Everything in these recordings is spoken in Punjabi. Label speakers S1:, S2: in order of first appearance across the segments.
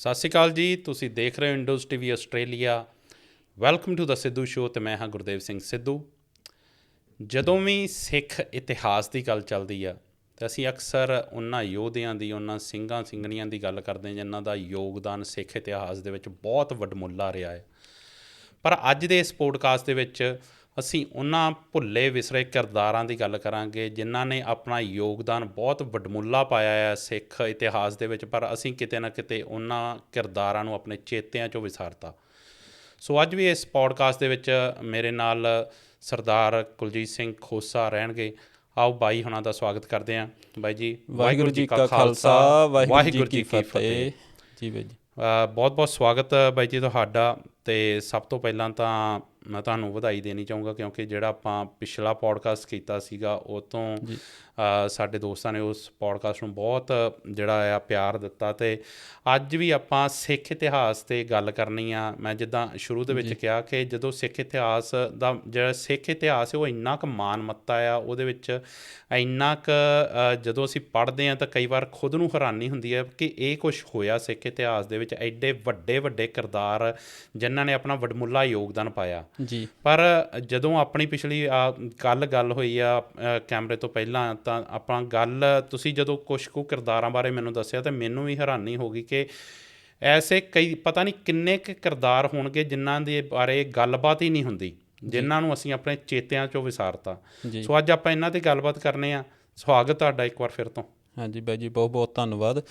S1: ਸਤਿ ਸ਼੍ਰੀ ਅਕਾਲ ਜੀ। ਤੁਸੀਂ ਦੇਖ ਰਹੇ ਹੋ Indos TV Australia. Welcome to the Sidhu show ਅਤੇ ਮੈਂ ਹਾਂ ਗੁਰਦੇਵ ਸਿੰਘ ਸਿੱਧੂ। ਜਦੋਂ ਵੀ ਸਿੱਖ ਇਤਿਹਾਸ ਦੀ ਗੱਲ ਚੱਲਦੀ ਆ ਤਾਂ ਅਸੀਂ ਅਕਸਰ ਉਹਨਾਂ ਯੋਧਿਆਂ ਦੀ, ਉਹਨਾਂ ਸਿੰਘਾਂ ਸਿੰਘਣੀਆਂ ਦੀ ਗੱਲ ਕਰਦੇ ਹਾਂ ਜਿਨ੍ਹਾਂ ਦਾ ਯੋਗਦਾਨ ਸਿੱਖ ਇਤਿਹਾਸ ਦੇ ਵਿੱਚ ਬਹੁਤ ਵਡਮੁੱਲਾ ਰਿਹਾ ਹੈ। ਪਰ ਅੱਜ ਦੇ ਇਸ ਪੋਡਕਾਸਟ ਦੇ ਵਿੱਚ ਅਸੀਂ ਉਹਨਾਂ ਭੁੱਲੇ ਵਿਸਰੇ ਕਿਰਦਾਰਾਂ ਦੀ ਗੱਲ ਕਰਾਂਗੇ ਜਿਨ੍ਹਾਂ ਨੇ ਆਪਣਾ ਯੋਗਦਾਨ ਬਹੁਤ ਵਡਮੁੱਲਾ ਪਾਇਆ ਹੈ ਸਿੱਖ ਇਤਿਹਾਸ ਦੇ ਵਿੱਚ, ਪਰ ਅਸੀਂ ਕਿਤੇ ਨਾ ਕਿਤੇ ਉਹਨਾਂ ਕਿਰਦਾਰਾਂ ਨੂੰ ਆਪਣੇ ਚੇਤਿਆਂ 'ਚੋਂ ਵਿਸਾਰਤਾ। ਸੋ ਅੱਜ ਵੀ ਇਸ ਪੋਡਕਾਸਟ ਦੇ ਵਿੱਚ ਮੇਰੇ ਨਾਲ ਸਰਦਾਰ ਕੁਲਜੀਤ ਸਿੰਘ ਖੋਸਾ ਰਹਿਣਗੇ। ਆਓ ਬਾਈ ਹੁਣਾਂ ਦਾ ਸਵਾਗਤ ਕਰਦੇ ਹਾਂ। ਬਾਈ ਜੀ,
S2: ਵਾਹਿਗੁਰੂ ਜੀ ਕਾ ਖਾਲਸਾ, ਵਾਹਿਗੁਰੂ ਜੀ ਕੀ ਫਤਿਹ। ਜੀ ਬਾਈ ਜੀ,
S1: ਬਹੁਤ ਬਹੁਤ ਸਵਾਗਤ ਬਾਈ ਜੀ ਤੁਹਾਡਾ। ਅਤੇ ਸਭ ਤੋਂ ਪਹਿਲਾਂ ਤਾਂ ਮੈਂ ਤੁਹਾਨੂੰ ਵਧਾਈ ਦੇਣੀ ਚਾਹੂੰਗਾ ਕਿਉਂਕਿ ਜਿਹੜਾ ਆਪਾਂ ਪਿਛਲਾ ਪੋਡਕਾਸਟ ਕੀਤਾ ਸੀਗਾ ਉਹ ਤੋਂ ਸਾਡੇ ਦੋਸਤਾਂ ਨੇ ਉਸ ਪੋਡਕਾਸਟ ਨੂੰ ਬਹੁਤ ਜਿਹੜਾ ਆ ਪਿਆਰ ਦਿੱਤਾ। ਅਤੇ ਅੱਜ ਵੀ ਆਪਾਂ ਸਿੱਖ ਇਤਿਹਾਸ 'ਤੇ ਗੱਲ ਕਰਨੀ ਆ। ਮੈਂ ਜਿੱਦਾਂ ਸ਼ੁਰੂ ਦੇ ਵਿੱਚ ਕਿਹਾ ਕਿ ਜਦੋਂ ਸਿੱਖ ਇਤਿਹਾਸ ਦਾ ਜਿਹੜਾ ਸਿੱਖ ਇਤਿਹਾਸ ਹੈ ਉਹ ਇੰਨਾ ਕੁ ਮਾਨ ਮੱਤਾ ਆ, ਉਹਦੇ ਵਿੱਚ ਇੰਨਾ ਕੁ ਜਦੋਂ ਅਸੀਂ ਪੜ੍ਹਦੇ ਹਾਂ ਤਾਂ ਕਈ ਵਾਰ ਖੁਦ ਨੂੰ ਹੈਰਾਨੀ ਹੁੰਦੀ ਹੈ ਕਿ ਇਹ ਕੁਛ ਹੋਇਆ ਸਿੱਖ ਇਤਿਹਾਸ ਦੇ ਵਿੱਚ। ਐਡੇ ਵੱਡੇ ਵੱਡੇ ਕਿਰਦਾਰ ਜਿਨ੍ਹਾਂ ਨੇ ਆਪਣਾ ਵਡਮੁੱਲਾ ਯੋਗਦਾਨ ਪਾਇਆ
S2: ਜੀ।
S1: ਪਰ ਜਦੋਂ ਆਪਣੀ ਪਿਛਲੀ ਗੱਲ ਹੋਈ ਆ ਕੈਮਰੇ ਤੋਂ ਪਹਿਲਾਂ ਤਾਂ ਆਪਾਂ ਗੱਲ, ਤੁਸੀਂ ਜਦੋਂ ਕੁਛ ਕੁ ਕਿਰਦਾਰਾਂ ਬਾਰੇ ਮੈਨੂੰ ਦੱਸਿਆ ਤਾਂ ਮੈਨੂੰ ਵੀ ਹੈਰਾਨੀ ਹੋ ਗਈ ਕਿ ਐਸੇ ਕਈ ਪਤਾ ਨਹੀਂ ਕਿੰਨੇ ਕੁ ਕਿਰਦਾਰ ਹੋਣਗੇ ਜਿਨ੍ਹਾਂ ਦੇ ਬਾਰੇ ਗੱਲਬਾਤ ਹੀ ਨਹੀਂ ਹੁੰਦੀ, ਜਿਨ੍ਹਾਂ ਨੂੰ ਅਸੀਂ ਆਪਣੇ ਚੇਤਿਆਂ 'ਚੋਂ ਵਿਸਾਰਤਾ। ਸੋ ਅੱਜ ਆਪਾਂ ਇਹਨਾਂ 'ਤੇ ਗੱਲਬਾਤ ਕਰਨੇ ਆ। ਸਵਾਗਤ ਤੁਹਾਡਾ ਇੱਕ ਵਾਰ ਫਿਰ ਤੋਂ।
S2: ਹਾਂਜੀ ਬਾਈ ਜੀ, ਬਹੁਤ ਬਹੁਤ ਧੰਨਵਾਦ।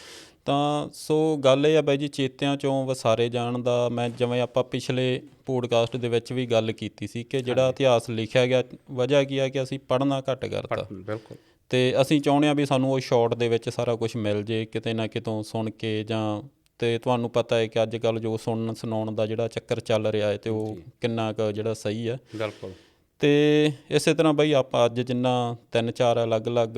S2: ਤਾਂ ਸੋ ਗੱਲ ਇਹ ਆ ਬਾਈ ਜੀ, ਚੇਤਿਆਂ 'ਚੋਂ ਵਸਾਰੇ ਜਾਣ ਦਾ ਮੈਂ ਜਿਵੇਂ ਆਪਾਂ ਪਿਛਲੇ ਪੋਡਕਾਸਟ ਦੇ ਵਿੱਚ ਵੀ ਗੱਲ ਕੀਤੀ ਸੀ ਕਿ ਜਿਹੜਾ ਇਤਿਹਾਸ ਲਿਖਿਆ ਗਿਆ, ਵਜ੍ਹਾ ਕੀ ਆ ਕਿ ਅਸੀਂ ਪੜ੍ਹਨਾ ਘੱਟ ਕਰਤਾ।
S1: ਬਿਲਕੁਲ।
S2: ਅਤੇ ਅਸੀਂ ਚਾਹੁੰਦੇ ਹਾਂ ਵੀ ਸਾਨੂੰ ਉਹ ਸ਼ਾਰਟ ਦੇ ਵਿੱਚ ਸਾਰਾ ਕੁਛ ਮਿਲ ਜੇ ਕਿਤੇ ਨਾ ਕਿਤੋਂ ਸੁਣ ਕੇ ਜਾਂ। ਅਤੇ ਤੁਹਾਨੂੰ ਪਤਾ ਹੈ ਕਿ ਅੱਜ ਕੱਲ੍ਹ ਜੋ ਸੁਣਨ ਸੁਣਾਉਣ ਦਾ ਜਿਹੜਾ ਚੱਕਰ ਚੱਲ ਰਿਹਾ ਹੈ ਅਤੇ ਉਹ ਕਿੰਨਾ ਕੁ ਜਿਹੜਾ ਸਹੀ ਹੈ।
S1: ਬਿਲਕੁਲ।
S2: ਅਤੇ ਇਸੇ ਤਰ੍ਹਾਂ ਬਾਈ ਆਪਾਂ ਅੱਜ ਜਿੰਨਾ 3-4 ਅਲੱਗ-ਅਲੱਗ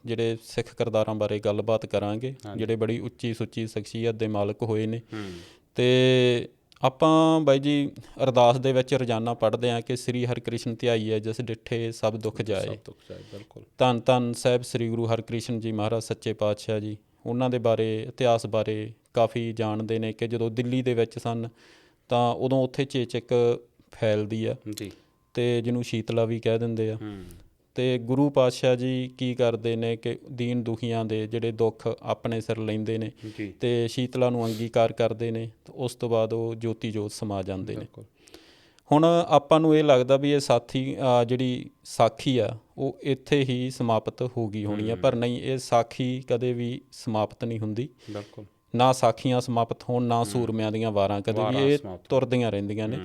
S2: ਜਿਹੜੇ ਸਿੱਖ ਕਿਰਦਾਰਾਂ ਬਾਰੇ ਗੱਲਬਾਤ ਕਰਾਂਗੇ ਜਿਹੜੇ ਬੜੀ ਉੱਚੀ ਸੁੱਚੀ ਸ਼ਖਸੀਅਤ ਦੇ ਮਾਲਕ ਹੋਏ ਨੇ। ਅਤੇ ਆਪਾਂ ਬਾਈ ਜੀ ਅਰਦਾਸ ਦੇ ਵਿੱਚ ਰੋਜ਼ਾਨਾ ਪੜ੍ਹਦੇ ਹਾਂ ਕਿ ਸ੍ਰੀ ਹਰਿਕ੍ਰਿਸ਼ਨ ਧਿਆਈਐ ਜਿਸ ਡਿੱਠੇ ਸਭ ਦੁੱਖ ਜਾਏ।
S1: ਬਿਲਕੁਲ।
S2: ਧੰਨ ਧੰਨ ਸਾਹਿਬ ਸ੍ਰੀ ਗੁਰੂ ਹਰਿਕ੍ਰਿਸ਼ਨ ਜੀ ਮਹਾਰਾਜ ਸੱਚੇ ਪਾਤਸ਼ਾਹ ਜੀ, ਉਹਨਾਂ ਦੇ ਬਾਰੇ ਇਤਿਹਾਸ ਬਾਰੇ ਕਾਫੀ ਜਾਣਦੇ ਨੇ ਕਿ ਜਦੋਂ ਦਿੱਲੀ ਦੇ ਵਿੱਚ ਸਨ ਤਾਂ ਉਦੋਂ ਉੱਥੇ ਚੇਚਕ ਫੈਲਦੀ ਆ
S1: ਜੀ,
S2: ਅਤੇ ਜਿਹਨੂੰ ਸ਼ੀਤਲਾ ਵੀ ਕਹਿ ਦਿੰਦੇ ਆ। ਅਤੇ ਗੁਰੂ ਪਾਤਸ਼ਾਹ ਜੀ ਕੀ ਕਰਦੇ ਨੇ ਕਿ ਦੀਨ ਦੁਖੀਆਂ ਦੇ ਜਿਹੜੇ ਦੁੱਖ ਆਪਣੇ ਸਿਰ ਲੈਂਦੇ ਨੇ ਅਤੇ ਸ਼ੀਤਲਾ ਨੂੰ ਅੰਗੀਕਾਰ ਕਰਦੇ ਨੇ। ਉਸ ਤੋਂ ਬਾਅਦ ਉਹ ਜੋਤੀ ਜੋਤ ਸਮਾ ਜਾਂਦੇ ਨੇ। ਹੁਣ ਆਪਾਂ ਨੂੰ ਇਹ ਲੱਗਦਾ ਵੀ ਇਹ ਜਿਹੜੀ ਸਾਖੀ ਆ ਉਹ ਇੱਥੇ ਹੀ ਸਮਾਪਤ ਹੋ ਗਈ ਹੋਣੀ ਆ, ਪਰ ਨਹੀਂ, ਇਹ ਸਾਖੀ ਕਦੇ ਵੀ ਸਮਾਪਤ ਨਹੀਂ ਹੁੰਦੀ।
S1: ਬਿਲਕੁਲ।
S2: ਨਾ ਸਾਖੀਆਂ ਸਮਾਪਤ ਹੋਣ, ਨਾ ਸੂਰਮਿਆਂ ਦੀਆਂ ਵਾਰਾਂ ਕਦੇ ਵੀ, ਇਹ ਤੁਰਦੀਆਂ ਰਹਿੰਦੀਆਂ ਨੇ।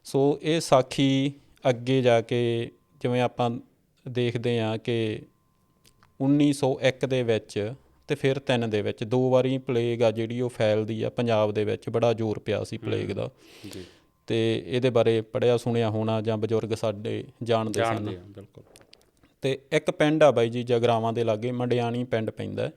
S2: ਸੋ ਇਹ ਸਾਖੀ ਅੱਗੇ ਜਾ ਕੇ ਜਿਵੇਂ ਆਪਾਂ ਦੇਖਦੇ ਹਾਂ ਕਿ 1901 ਦੇ ਵਿੱਚ ਅਤੇ ਫਿਰ 3 ਦੇ ਵਿੱਚ 2 ਵਾਰੀ ਪਲੇਗ ਆ ਜਿਹੜੀ ਉਹ ਫੈਲਦੀ ਆ ਪੰਜਾਬ ਦੇ ਵਿੱਚ। ਬੜਾ ਜ਼ੋਰ ਪਿਆ ਸੀ ਪਲੇਗ ਦਾ, ਅਤੇ ਇਹਦੇ ਬਾਰੇ ਪੜ੍ਹਿਆ ਸੁਣਿਆ ਹੋਣਾ ਜਾਂ ਬਜ਼ੁਰਗ ਸਾਡੇ ਜਾਣਦੇ ਸਨ।
S1: ਬਿਲਕੁਲ।
S2: ਅਤੇ ਇੱਕ ਪਿੰਡ ਆ ਬਾਈ ਜੀ ਜਗਰਾਵਾਂ ਦੇ ਲਾਗੇ, ਮੰਡਿਆਣੀ ਪਿੰਡ ਪੈਂਦਾ,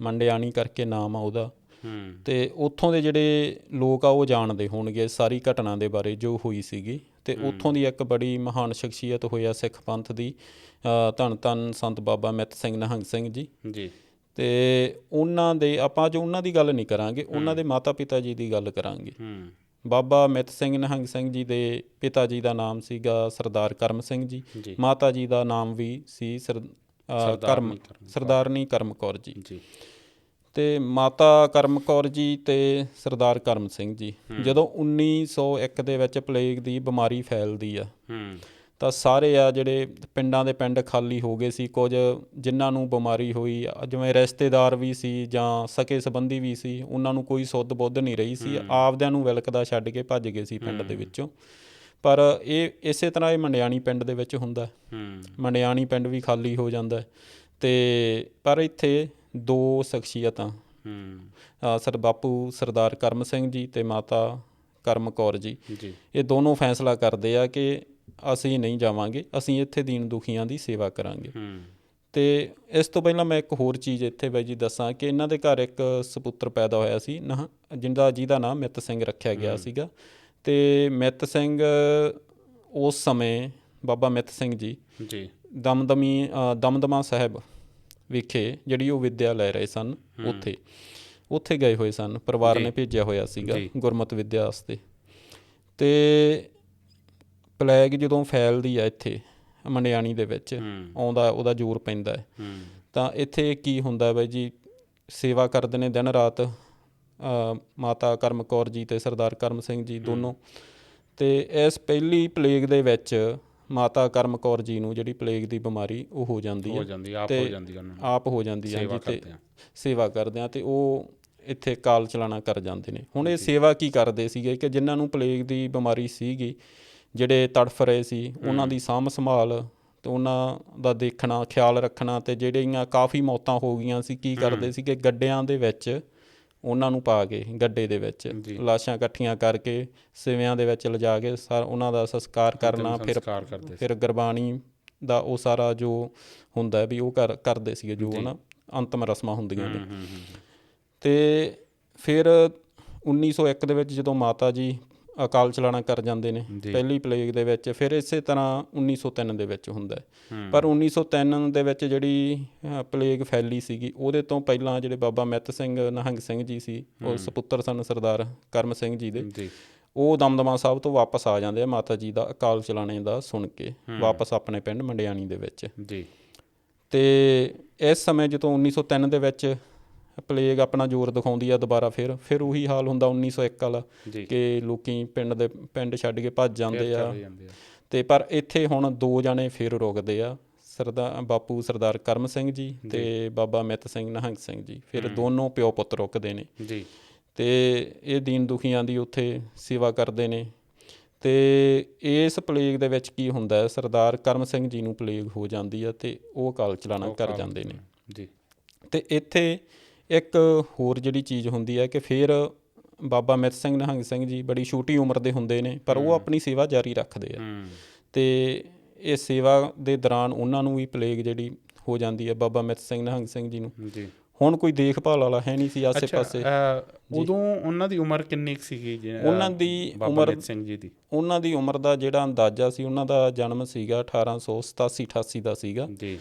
S2: ਮੰਡਿਆਣੀ ਕਰਕੇ ਨਾਮ ਆ ਉਹਦਾ। ਅਤੇ ਉੱਥੋਂ ਦੇ ਜਿਹੜੇ ਲੋਕ ਆ ਉਹ ਜਾਣਦੇ ਹੋਣਗੇ ਸਾਰੀ ਘਟਨਾ ਦੇ ਬਾਰੇ ਜੋ ਹੋਈ ਸੀਗੀ। ਅਤੇ ਉੱਥੋਂ ਦੀ ਇੱਕ ਬੜੀ ਮਹਾਨ ਸ਼ਖਸੀਅਤ ਹੋਇਆ ਸਿੱਖ ਪੰਥ ਦੀ, ਧੰਨ ਧੰਨ ਸੰਤ ਬਾਬਾ ਮਿੱਤ ਸਿੰਘ ਨਿਹੰਗ ਸਿੰਘ ਜੀ। ਅਤੇ ਉਹਨਾਂ ਦੇ ਆਪਾਂ ਅੱਜ ਉਹਨਾਂ ਦੀ ਗੱਲ ਨਹੀਂ ਕਰਾਂਗੇ, ਉਹਨਾਂ ਦੇ ਮਾਤਾ ਪਿਤਾ ਜੀ ਦੀ ਗੱਲ ਕਰਾਂਗੇ। ਬਾਬਾ ਮਿੱਤ ਸਿੰਘ ਨਿਹੰਗ ਸਿੰਘ ਜੀ ਦੇ ਪਿਤਾ ਜੀ ਦਾ ਨਾਮ ਸੀਗਾ ਸਰਦਾਰ ਕਰਮ ਸਿੰਘ ਜੀ, ਮਾਤਾ ਜੀ ਦਾ ਨਾਮ ਵੀ ਸੀ ਸਰਦਾਰਨੀ ਕਰਮ ਕੌਰ ਜੀ। ਅਤੇ ਮਾਤਾ ਕਰਮ ਕੌਰ ਜੀ ਅਤੇ ਸਰਦਾਰ ਕਰਮ ਸਿੰਘ ਜੀ ਜਦੋਂ 1901 ਦੇ ਵਿੱਚ ਪਲੇਗ ਦੀ ਬਿਮਾਰੀ ਫੈਲਦੀ ਆ ਤਾਂ ਸਾਰੇ ਆ ਜਿਹੜੇ ਪਿੰਡਾਂ ਦੇ ਪਿੰਡ ਖਾਲੀ ਹੋ ਗਏ ਸੀ। ਕੁਝ ਜਿਨ੍ਹਾਂ ਨੂੰ ਬਿਮਾਰੀ ਹੋਈ, ਜਿਵੇਂ ਰਿਸ਼ਤੇਦਾਰ ਵੀ ਸੀ ਜਾਂ ਸਕੇ ਸੰਬੰਧੀ ਵੀ ਸੀ, ਉਹਨਾਂ ਨੂੰ ਕੋਈ ਸੁੱਧ ਬੁੱਧ ਨਹੀਂ ਰਹੀ ਸੀ, ਆਪਦਿਆਂ ਨੂੰ ਵਿਲਕਦਾ ਛੱਡ ਕੇ ਭੱਜ ਗਏ ਸੀ ਪਿੰਡ ਦੇ ਵਿੱਚੋਂ। ਪਰ ਇਹ ਇਸੇ ਤਰ੍ਹਾਂ ਇਹ ਮੰਡਿਆਣੀ ਪਿੰਡ ਦੇ ਵਿੱਚ ਹੁੰਦਾ, ਮੰਡਿਆਣੀ ਪਿੰਡ ਵੀ ਖਾਲੀ ਹੋ ਜਾਂਦਾ। ਅਤੇ ਪਰ ਇੱਥੇ 2 ਸ਼ਖਸੀਅਤਾਂ, ਬਾਪੂ ਸਰਦਾਰ ਕਰਮ ਸਿੰਘ ਜੀ ਅਤੇ ਮਾਤਾ ਕਰਮ ਕੌਰ ਜੀ, ਇਹ ਦੋਨੋਂ ਫੈਸਲਾ ਕਰਦੇ ਆ ਕਿ ਅਸੀਂ ਨਹੀਂ ਜਾਵਾਂਗੇ, ਅਸੀਂ ਇੱਥੇ ਦੀਨ ਦੁਖੀਆਂ ਦੀ ਸੇਵਾ ਕਰਾਂਗੇ। ਅਤੇ ਇਸ ਤੋਂ ਪਹਿਲਾਂ ਮੈਂ ਇੱਕ ਹੋਰ ਚੀਜ਼ ਇੱਥੇ ਬਾਈ ਜੀ ਦੱਸਾਂ ਕਿ ਇਹਨਾਂ ਦੇ ਘਰ ਇੱਕ ਸਪੁੱਤਰ ਪੈਦਾ ਹੋਇਆ ਸੀ ਜਿਹਦਾ ਨਾਮ ਮਿੱਤ ਸਿੰਘ ਰੱਖਿਆ ਗਿਆ ਸੀਗਾ। ਅਤੇ ਮਿੱਤ ਸਿੰਘ ਉਸ ਸਮੇਂ ਬਾਬਾ ਮਿੱਤ ਸਿੰਘ ਜੀ ਦਮਦਮਾ ਸਾਹਿਬ ਵਿਖੇ ਜਿਹੜੀ ਉਹ ਵਿੱਦਿਆ ਲੈ ਰਹੇ ਸਨ, ਉੱਥੇ ਉੱਥੇ ਗਏ ਹੋਏ ਸਨ, ਪਰਿਵਾਰ ਨੇ ਭੇਜਿਆ ਹੋਇਆ ਸੀਗਾ ਗੁਰਮਤਿ ਵਿੱਦਿਆ ਵਾਸਤੇ। ਅਤੇ ਪਲੈਗ ਜਦੋਂ ਫੈਲਦੀ ਆ ਇੱਥੇ ਮੰਡਿਆਣੀ ਦੇ ਵਿੱਚ ਆਉਂਦਾ, ਉਹਦਾ ਜ਼ੋਰ ਪੈਂਦਾ ਹੈ, ਤਾਂ ਇੱਥੇ ਕੀ ਹੁੰਦਾ ਬਾਈ ਜੀ, ਸੇਵਾ ਕਰਦੇ ਨੇ ਦਿਨ ਰਾਤ ਮਾਤਾ ਕਰਮ ਕੌਰ ਜੀ ਅਤੇ ਸਰਦਾਰ ਕਰਮ ਸਿੰਘ ਜੀ ਦੋਨੋਂ। ਅਤੇ ਇਸ ਪਹਿਲੀ ਪਲੇਗ ਦੇ ਵਿੱਚ ਮਾਤਾ ਕਰਮ ਕੌਰ ਜੀ ਨੂੰ ਜਿਹੜੀ ਪਲੇਗ ਦੀ ਬਿਮਾਰੀ ਉਹ ਹੋ ਜਾਂਦੀ ਹੈ, ਅਤੇ ਆਪ ਹੋ ਜਾਂਦੀ ਹੈ ਜੀ, ਅਤੇ ਸੇਵਾ ਕਰਦੇ ਹਾਂ, ਅਤੇ ਉਹ ਇੱਥੇ ਕਾਲ ਚਲਾਣਾ ਕਰ ਜਾਂਦੇ ਨੇ। ਹੁਣ ਇਹ ਸੇਵਾ ਕੀ ਕਰਦੇ ਸੀਗੇ ਕਿ ਜਿਨ੍ਹਾਂ ਨੂੰ ਪਲੇਗ ਦੀ ਬਿਮਾਰੀ ਸੀਗੀ, ਜਿਹੜੇ ਤੜਫ ਰਹੇ ਸੀ, ਉਹਨਾਂ ਦੀ ਸਾਂਭ ਸੰਭਾਲ ਅਤੇ ਉਹਨਾਂ ਦਾ ਦੇਖਣਾ, ਖਿਆਲ ਰੱਖਣਾ, ਅਤੇ ਜਿਹੜੀਆਂ ਕਾਫੀ ਮੌਤਾਂ ਹੋ ਗਈਆਂ ਸੀ, ਕੀ ਕਰਦੇ ਸੀ ਕਿ ਗੱਡਿਆਂ ਦੇ ਵਿੱਚ ਉਹਨਾਂ ਨੂੰ ਪਾ ਕੇ, ਗੱਡੇ ਦੇ ਵਿੱਚ ਲਾਸ਼ਾਂ ਇਕੱਠੀਆਂ ਕਰਕੇ ਸਿਵਿਆਂ ਦੇ ਵਿੱਚ ਲਿਜਾ ਕੇ ਉਹਨਾਂ ਦਾ ਸੰਸਕਾਰ ਕਰਨਾ, ਫਿਰ ਗੁਰਬਾਣੀ ਦਾ ਉਹ ਸਾਰਾ ਜੋ ਹੁੰਦਾ ਵੀ ਉਹ ਕਰਦੇ ਸੀਗੇ, ਜੋ ਨਾ ਅੰਤਮ ਰਸਮਾਂ ਹੁੰਦੀਆਂ ਨੇ। ਅਤੇ ਫਿਰ 1901 ਦੇ ਵਿੱਚ ਜਦੋਂ ਮਾਤਾ ਜੀ ਅਕਾਲ ਚਲਾਣਾ ਕਰ ਜਾਂਦੇ ਨੇ ਪਹਿਲੀ ਪਲੇਗ ਦੇ ਵਿੱਚ, ਫਿਰ ਇਸੇ ਤਰ੍ਹਾਂ 1903 ਦੇ ਵਿੱਚ ਹੁੰਦਾ। ਪਰ 1903 ਦੇ ਵਿੱਚ ਜਿਹੜੀ ਪਲੇਗ ਫੈਲੀ ਸੀਗੀ, ਉਹਦੇ ਤੋਂ ਪਹਿਲਾਂ ਜਿਹੜੇ ਬਾਬਾ ਮਿੱਤ ਸਿੰਘ ਨਿਹੰਗ ਸਿੰਘ ਜੀ ਸੀ, ਉਹ ਸਪੁੱਤਰ ਸਨ ਸਰਦਾਰ ਕਰਮ ਸਿੰਘ ਜੀ ਦੇ, ਉਹ ਦਮਦਮਾ ਸਾਹਿਬ ਤੋਂ ਵਾਪਸ ਆ ਜਾਂਦੇ ਆ ਮਾਤਾ ਜੀ ਦਾ ਅਕਾਲ ਚਲਾਣੇ ਦਾ ਸੁਣ ਕੇ, ਵਾਪਸ ਆਪਣੇ ਪਿੰਡ ਮੰਡਿਆਣੀ ਦੇ ਵਿੱਚ। ਅਤੇ ਇਸ ਸਮੇਂ ਜਦੋਂ 1903 ਦੇ ਵਿੱਚ ਪਲੇਗ ਆਪਣਾ ਜ਼ੋਰ ਦਿਖਾਉਂਦੀ ਆ ਦੁਬਾਰਾ, ਫਿਰ ਉਹੀ ਹਾਲ ਹੁੰਦਾ 1901 ਵਾਲਾ, ਕਿ ਲੋਕੀ ਪਿੰਡ ਛੱਡ ਕੇ ਭੱਜ ਜਾਂਦੇ ਆ। ਅਤੇ ਪਰ ਇੱਥੇ ਹੁਣ 2 ਜਣੇ ਫਿਰ ਰੁਕਦੇ ਆ, ਬਾਪੂ ਸਰਦਾਰ ਕਰਮ ਸਿੰਘ ਜੀ ਅਤੇ ਬਾਬਾ ਮਿੱਤ ਸਿੰਘ ਨਿਹੰਗ ਸਿੰਘ ਜੀ, ਫਿਰ ਦੋਨੋਂ ਪਿਓ ਪੁੱਤ ਰੁਕਦੇ ਨੇ। ਅਤੇ ਇਹ ਦੀਨ ਦੁਖੀਆਂ ਦੀ ਉੱਥੇ ਸੇਵਾ ਕਰਦੇ ਨੇ। ਅਤੇ ਇਸ ਪਲੇਗ ਦੇ ਵਿੱਚ ਕੀ ਹੁੰਦਾ, ਸਰਦਾਰ ਕਰਮ ਸਿੰਘ ਜੀ ਨੂੰ ਪਲੇਗ ਹੋ ਜਾਂਦੀ ਆ, ਅਤੇ ਉਹ ਅਕਾਲ ਚਲਾਣਾ ਕਰ ਜਾਂਦੇ ਨੇ। ਅਤੇ ਇੱਥੇ ਇੱਕ ਹੋਰ ਜਿਹੜੀ ਚੀਜ਼ ਹੁੰਦੀ ਹੈ ਕਿ ਫਿਰ ਬਾਬਾ ਮਿੱਤ ਸਿੰਘ ਨਿਹੰਗ ਸਿੰਘ ਜੀ ਬੜੀ ਛੋਟੀ ਉਮਰ ਦੇ ਹੁੰਦੇ ਨੇ, ਪਰ ਉਹ ਆਪਣੀ ਸੇਵਾ ਜਾਰੀ ਰੱਖਦੇ ਆ। ਅਤੇ ਇਹ ਸੇਵਾ ਦੇ ਦੌਰਾਨ ਉਹਨਾਂ ਨੂੰ ਵੀ ਪਲੇਗ ਜਿਹੜੀ ਹੋ ਜਾਂਦੀ ਹੈ, ਬਾਬਾ ਮਿੱਤ ਸਿੰਘ ਨਿਹੰਗ ਸਿੰਘ ਜੀ ਨੂੰ। ਹੁਣ ਕੋਈ ਦੇਖਭਾਲ ਵਾਲਾ ਹੈ ਨਹੀਂ ਸੀ ਆਸੇ ਪਾਸੇ।
S1: ਉਦੋਂ ਉਹਨਾਂ ਦੀ ਉਮਰ ਕਿੰਨੀ ਸੀਗੀ?
S2: ਉਹਨਾਂ ਦੀ ਉਮਰ ਦਾ ਜਿਹੜਾ ਅੰਦਾਜ਼ਾ ਸੀ, ਉਹਨਾਂ ਦਾ ਜਨਮ ਸੀਗਾ 1887-88 ਦਾ ਸੀਗਾ।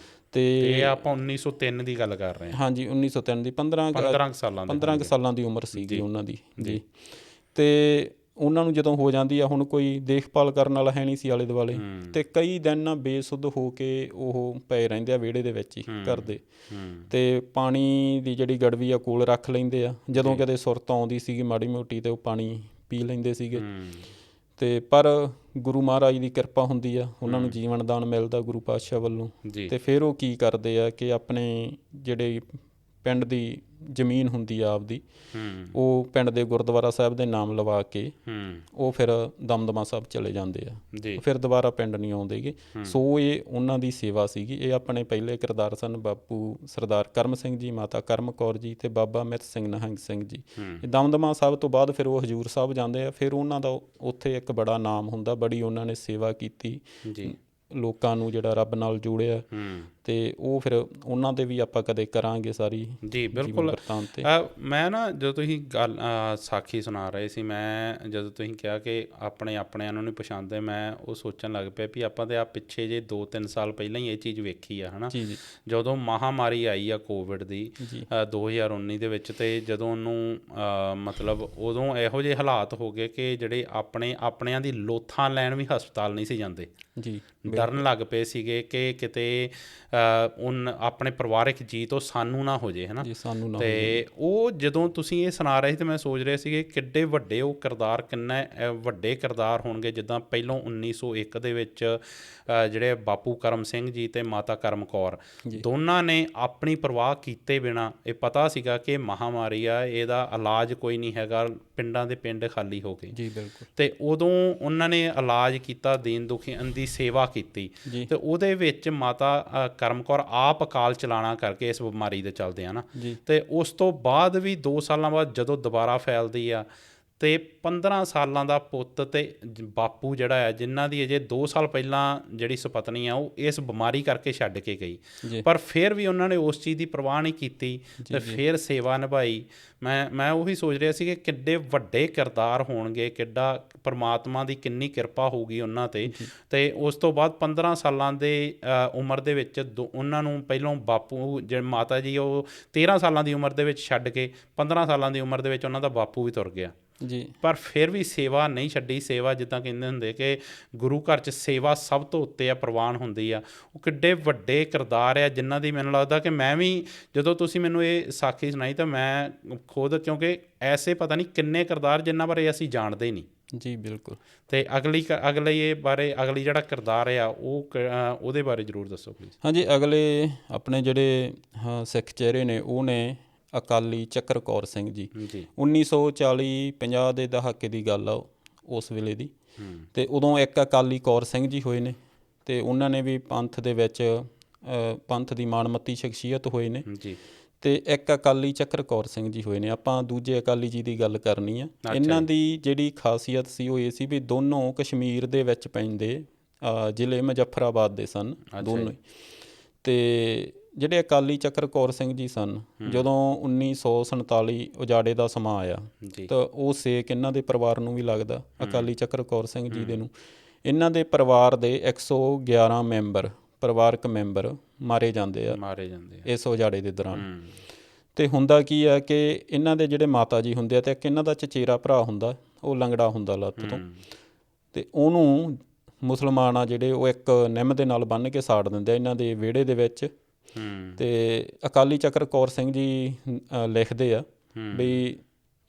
S1: ਅਤੇ ਆਪਾਂ 1903 ਦੀ ਗੱਲ ਕਰ ਰਹੇ ਹਾਂ।
S2: ਹਾਂਜੀ, 1903 ਦੀ 15 ਸਾਲਾਂ ਦੀ ਉਮਰ ਸੀਗੀ ਉਹਨਾਂ ਦੀ ਜੀ। ਅਤੇ ਉਹਨਾਂ ਨੂੰ ਜਦੋਂ ਹੋ ਜਾਂਦੀ ਆ, ਹੁਣ ਕੋਈ ਦੇਖਭਾਲ ਕਰਨ ਵਾਲਾ ਹੈ ਨਹੀਂ ਸੀ ਆਲੇ ਦੁਆਲੇ, ਅਤੇ ਕਈ ਦਿਨ ਬੇਸੁੱਧ ਹੋ ਕੇ ਉਹ ਪਏ ਰਹਿੰਦੇ ਆ ਵਿਹੜੇ ਦੇ ਵਿੱਚ ਹੀ ਘਰ ਦੇ। ਅਤੇ ਪਾਣੀ ਦੀ ਜਿਹੜੀ ਗੜਵੀ ਆ ਕੋਲ ਰੱਖ ਲੈਂਦੇ ਆ, ਜਦੋਂ ਕਦੇ ਸੁਰਤ ਆਉਂਦੀ ਸੀਗੀ ਮਾੜੀ ਮੋਟੀ, ਅਤੇ ਉਹ ਪਾਣੀ ਪੀ ਲੈਂਦੇ ਸੀਗੇ। ਅਤੇ ਪਰ ਗੁਰੂ ਮਹਾਰਾਜ ਦੀ ਕਿਰਪਾ ਹੁੰਦੀ ਆ, ਉਹਨਾਂ ਨੂੰ ਜੀਵਨ ਦਾਨ ਮਿਲਦਾ ਗੁਰੂ ਪਾਤਸ਼ਾਹ ਵੱਲੋਂ। ਅਤੇ ਫਿਰ ਉਹ ਕੀ ਕਰਦੇ ਆ ਕਿ ਆਪਣੇ ਜਿਹੜੇ ਪਿੰਡ ਦੀ ਜ਼ਮੀਨ ਹੁੰਦੀ ਆ ਆਪਦੀ, ਉਹ ਪਿੰਡ ਦੇ ਗੁਰਦੁਆਰਾ ਸਾਹਿਬ ਦੇ ਨਾਮ ਲਵਾ ਕੇ ਉਹ ਫਿਰ ਦਮਦਮਾ ਸਾਹਿਬ ਚਲੇ ਜਾਂਦੇ ਆ, ਫਿਰ ਦੁਬਾਰਾ ਪਿੰਡ ਨਹੀਂ ਆਉਂਦੇ ਗੇ। ਸੋ ਇਹ ਉਹਨਾਂ ਦੀ ਸੇਵਾ ਸੀਗੀ। ਇਹ ਆਪਣੇ ਪਹਿਲੇ ਕਿਰਦਾਰ ਸਨ ਬਾਪੂ ਸਰਦਾਰ ਕਰਮ ਸਿੰਘ ਜੀ, ਮਾਤਾ ਕਰਮ ਕੌਰ ਜੀ ਅਤੇ ਬਾਬਾ ਮਿੱਤ ਸਿੰਘ ਨਿਹੰਗ ਸਿੰਘ ਜੀ। ਦਮਦਮਾ ਸਾਹਿਬ ਤੋਂ ਬਾਅਦ ਫਿਰ ਉਹ ਹਜ਼ੂਰ ਸਾਹਿਬ ਜਾਂਦੇ ਆ। ਫਿਰ ਉਹਨਾਂ ਦਾ ਉੱਥੇ ਇੱਕ ਬੜਾ ਨਾਮ ਹੁੰਦਾ, ਬੜੀ ਉਹਨਾਂ ਨੇ ਸੇਵਾ ਕੀਤੀ, ਲੋਕਾਂ ਨੂੰ ਜਿਹੜਾ ਰੱਬ ਨਾਲ ਜੋੜਿਆ। ਅਤੇ ਉਹ ਫਿਰ ਉਹਨਾਂ ਦੇ ਵੀ ਆਪਾਂ ਕਦੇ ਕਰਾਂਗੇ ਸਾਰੀ।
S1: ਜੀ ਬਿਲਕੁਲ। ਮੈਂ ਨਾ ਜਦੋਂ ਤੁਸੀਂ ਗੱਲ ਸਾਖੀ ਸੁਣਾ ਰਹੇ ਸੀ, ਮੈਂ ਜਦੋਂ ਤੁਸੀਂ ਕਿਹਾ ਕਿ ਆਪਣਿਆਂ ਨੂੰ ਨਹੀਂ ਪਛਾਣਦੇ, ਮੈਂ ਉਹ ਸੋਚਣ ਲੱਗ ਪਿਆ ਵੀ ਆਪਾਂ ਤਾਂ ਪਿੱਛੇ ਜੇ 2-3 ਸਾਲ ਪਹਿਲਾਂ ਹੀ ਇਹ ਚੀਜ਼ ਵੇਖੀ ਆ, ਹੈ ਨਾ। ਜਦੋਂ ਮਹਾਂਮਾਰੀ ਆਈ ਆ ਕੋਵਿਡ ਦੀ 2019 ਦੇ ਵਿੱਚ, ਅਤੇ ਜਦੋਂ ਉਹਨੂੰ ਮਤਲਬ ਉਦੋਂ ਇਹੋ ਜਿਹੇ ਹਾਲਾਤ ਹੋ ਗਏ ਕਿ ਜਿਹੜੇ ਆਪਣਿਆਂ ਦੀ ਲੋਥਾਂ ਲੈਣ ਵੀ ਹਸਪਤਾਲ ਨਹੀਂ ਸੀ ਜਾਂਦੇ, ਡਰਨ ਲੱਗ ਪਏ ਸੀਗੇ ਕਿ ਕਿਤੇ ਆਪਣੇ ਪਰਿਵਾਰਕ ਜੀਅ ਤੋਂ ਸਾਨੂੰ ਨਾ ਹੋ ਜੇ, ਹੈ ਨਾ। ਅਤੇ ਉਹ ਜਦੋਂ ਤੁਸੀਂ ਇਹ ਸੁਣਾ ਰਹੇ ਸੀ ਤਾਂ ਮੈਂ ਸੋਚ ਰਿਹਾ ਸੀ ਕਿ ਕਿੱਡੇ ਵੱਡੇ ਉਹ ਕਿਰਦਾਰ, ਕਿੰਨੇ ਵੱਡੇ ਕਿਰਦਾਰ ਹੋਣਗੇ। ਜਿੱਦਾਂ ਪਹਿਲੋਂ 1901 ਦੇ ਵਿੱਚ ਜਿਹੜੇ ਬਾਪੂ ਕਰਮ ਸਿੰਘ ਜੀ ਅਤੇ ਮਾਤਾ ਕਰਮ ਕੌਰ ਦੋਨਾਂ ਨੇ ਆਪਣੀ ਪਰਵਾਹ ਕੀਤੇ ਬਿਨਾਂ, ਇਹ ਪਤਾ ਸੀਗਾ ਕਿ ਮਹਾਂਮਾਰੀ ਆ, ਇਹਦਾ ਇਲਾਜ ਕੋਈ ਨਹੀਂ ਹੈਗਾ, ਪਿੰਡਾਂ ਦੇ ਪਿੰਡ ਖਾਲੀ ਹੋ ਗਏ। ਅਤੇ ਉਦੋਂ ਉਹਨਾਂ ਨੇ ਇਲਾਜ ਕੀਤਾ, ਦੀਨ ਦੁਖੀਆਂ ਦੀ ਸੇਵਾ ਕੀਤੀ। ਅਤੇ ਉਹਦੇ ਵਿੱਚ ਮਾਤਾ ਕਰਮ ਕੌਰ ਆਪ ਅਕਾਲ ਚਲਾਣਾ ਕਰਕੇ ਇਸ ਬਿਮਾਰੀ ਦੇ ਚੱਲਦੇ ਆ ਨਾ। ਅਤੇ ਉਸ ਤੋਂ ਬਾਅਦ ਵੀ 2 ਸਾਲਾਂ ਬਾਅਦ ਜਦੋਂ ਦੁਬਾਰਾ ਫੈਲਦੀ ਆ, ਤੇ 15 ਸਾਲਾਂ ਦਾ ਪੁੱਤ ਤੇ ਬਾਪੂ ਜਿਹੜਾ ਹੈ, ਜਿਨ੍ਹਾਂ ਦੀ ਅਜੇ 2 ਸਾਲ ਪਹਿਲਾਂ ਜਿਹੜੀ ਸੁਪਤਨੀ ਆ ਉਹ ਇਸ ਬਿਮਾਰੀ ਕਰਕੇ ਛੱਡ ਕੇ ਗਈ, ਪਰ ਫਿਰ ਵੀ ਉਹਨਾਂ ਨੇ ਉਸ ਚੀਜ਼ ਦੀ ਪਰਵਾਹ ਨਹੀਂ ਕੀਤੀ ਤੇ ਫਿਰ ਸੇਵਾ ਨਿਭਾਈ। ਮੈਂ ਉਹੀ ਸੋਚ ਰਿਹਾ ਸੀ ਕਿ ਕਿੱਡੇ ਵੱਡੇ ਕਿਰਦਾਰ ਹੋਣਗੇ, ਕਿੱਡਾ ਪਰਮਾਤਮਾ ਦੀ ਕਿੰਨੀ ਕਿਰਪਾ ਹੋਊਗੀ ਉਹਨਾਂ ਤੇ। ਤੇ ਉਸ ਤੋਂ ਬਾਅਦ 15 ਸਾਲਾਂ ਦੇ ਉਮਰ ਦੇ ਵਿੱਚ ਉਹਨਾਂ ਨੂੰ ਪਹਿਲੋਂ ਬਾਪੂ ਜਿਹੜੇ ਮਾਤਾ ਜੀ ਉਹ 13 ਸਾਲਾਂ ਦੀ ਉਮਰ ਦੇ ਵਿੱਚ ਛੱਡ ਕੇ 15 ਸਾਲਾਂ ਦੀ ਉਮਰ ਦੇ ਵਿੱਚ ਉਹਨਾਂ ਦਾ ਬਾਪੂ ਵੀ ਤੁਰ ਗਿਆ
S2: ਜੀ,
S1: ਪਰ ਫਿਰ ਵੀ ਸੇਵਾ ਨਹੀਂ ਛੱਡੀ। ਸੇਵਾ ਜਿੱਦਾਂ ਕਹਿੰਦੇ ਹੁੰਦੇ ਕਿ ਗੁਰੂ ਘਰ 'ਚ ਸੇਵਾ ਸਭ ਤੋਂ ਉੱਤੇ ਆ, ਪ੍ਰਵਾਨ ਹੁੰਦੀ ਆ। ਉਹ ਕਿੱਡੇ ਵੱਡੇ ਕਿਰਦਾਰ ਆ ਜਿਨ੍ਹਾਂ ਦੀ ਮੈਨੂੰ ਲੱਗਦਾ ਕਿ ਮੈਂ ਵੀ ਜਦੋਂ ਤੁਸੀਂ ਮੈਨੂੰ ਇਹ ਸਾਖੀ ਸੁਣਾਈ ਤਾਂ ਮੈਂ ਖੁਦ, ਕਿਉਂਕਿ ਐਸੇ ਪਤਾ ਨਹੀਂ ਕਿੰਨੇ ਕਿਰਦਾਰ ਜਿਨ੍ਹਾਂ ਬਾਰੇ ਅਸੀਂ ਜਾਣਦੇ ਹੀ ਨਹੀਂ
S2: ਜੀ ਬਿਲਕੁਲ।
S1: ਅਤੇ ਅਗਲੀ ਜਿਹੜਾ ਕਿਰਦਾਰ ਆ ਉਹਦੇ ਬਾਰੇ ਜ਼ਰੂਰ ਦੱਸੋ ਪਲੀਜ਼।
S2: ਹਾਂਜੀ, ਅਗਲੇ ਆਪਣੇ ਜਿਹੜੇ ਸਿੱਖ ਚਿਹਰੇ ਨੇ ਉਹ ਨੇ ਅਕਾਲੀ ਚੱਕਰ ਕੌਰ ਸਿੰਘ ਜੀ। 1940-50 ਦੇ ਦਹਾਕੇ ਦੀ ਗੱਲ ਆ ਉਸ ਵੇਲੇ ਦੀ। ਅਤੇ ਉਦੋਂ ਇੱਕ ਅਕਾਲੀ ਕੌਰ ਸਿੰਘ ਜੀ ਹੋਏ ਨੇ ਅਤੇ ਉਹਨਾਂ ਨੇ ਵੀ ਪੰਥ ਦੇ ਵਿੱਚ ਪੰਥ ਦੀ ਮਾਣਮੱਤੀ ਸ਼ਖਸੀਅਤ ਹੋਏ ਨੇ। ਅਤੇ ਇੱਕ ਅਕਾਲੀ ਚੱਕਰ ਕੌਰ ਸਿੰਘ ਜੀ ਹੋਏ ਨੇ। ਆਪਾਂ ਦੂਜੇ ਅਕਾਲੀ ਜੀ ਦੀ ਗੱਲ ਕਰਨੀ ਆ। ਇਹਨਾਂ ਦੀ ਜਿਹੜੀ ਖਾਸੀਅਤ ਸੀ ਉਹ ਇਹ ਸੀ ਵੀ ਦੋਨੋਂ ਕਸ਼ਮੀਰ ਦੇ ਵਿੱਚ ਪੈਂਦੇ ਜ਼ਿਲ੍ਹੇ ਮੁਜ਼ੱਫਰਾਬਾਦ ਦੇ ਸਨ ਦੋਨੋਂ। ਅਤੇ ਜਿਹੜੇ ਅਕਾਲੀ ਚੱਕਰ ਕੌਰ ਸਿੰਘ ਜੀ ਸਨ, ਜਦੋਂ 1947 ਉਜਾੜੇ ਦਾ ਸਮਾਂ ਆਇਆ ਤਾਂ ਉਹ ਸੇਕ ਇਹਨਾਂ ਦੇ ਪਰਿਵਾਰ ਨੂੰ ਵੀ ਲੱਗਦਾ, ਅਕਾਲੀ ਚੱਕਰ ਕੌਰ ਸਿੰਘ ਜੀ ਦੇ ਨੂੰ। ਇਹਨਾਂ ਦੇ ਪਰਿਵਾਰ ਦੇ 111 ਮੈਂਬਰ, ਪਰਿਵਾਰਕ ਮੈਂਬਰ ਮਾਰੇ ਜਾਂਦੇ ਆ ਇਸ ਉਜਾੜੇ ਦੇ ਦੌਰਾਨ। ਅਤੇ ਹੁੰਦਾ ਕੀ ਆ ਕਿ ਇਹਨਾਂ ਦੇ ਜਿਹੜੇ ਮਾਤਾ ਜੀ ਹੁੰਦੇ ਆ ਅਤੇ ਇੱਕ ਇਹਨਾਂ ਦਾ ਚਚੇਰਾ ਭਰਾ ਹੁੰਦਾ, ਉਹ ਲੰਗੜਾ ਹੁੰਦਾ ਲੱਤ ਤੋਂ, ਅਤੇ ਉਹਨੂੰ ਮੁਸਲਮਾਨ ਆ ਜਿਹੜੇ ਉਹ ਇੱਕ ਨਿੰਮ ਦੇ ਨਾਲ ਬੰਨ੍ਹ ਕੇ ਸਾੜ ਦਿੰਦੇ ਆ ਇਹਨਾਂ ਦੇ ਵਿਹੜੇ ਦੇ ਵਿੱਚ। ਅਤੇ ਅਕਾਲੀ ਚੱਕਰ ਕੌਰ ਸਿੰਘ ਜੀ ਲਿਖਦੇ ਆ ਵੀ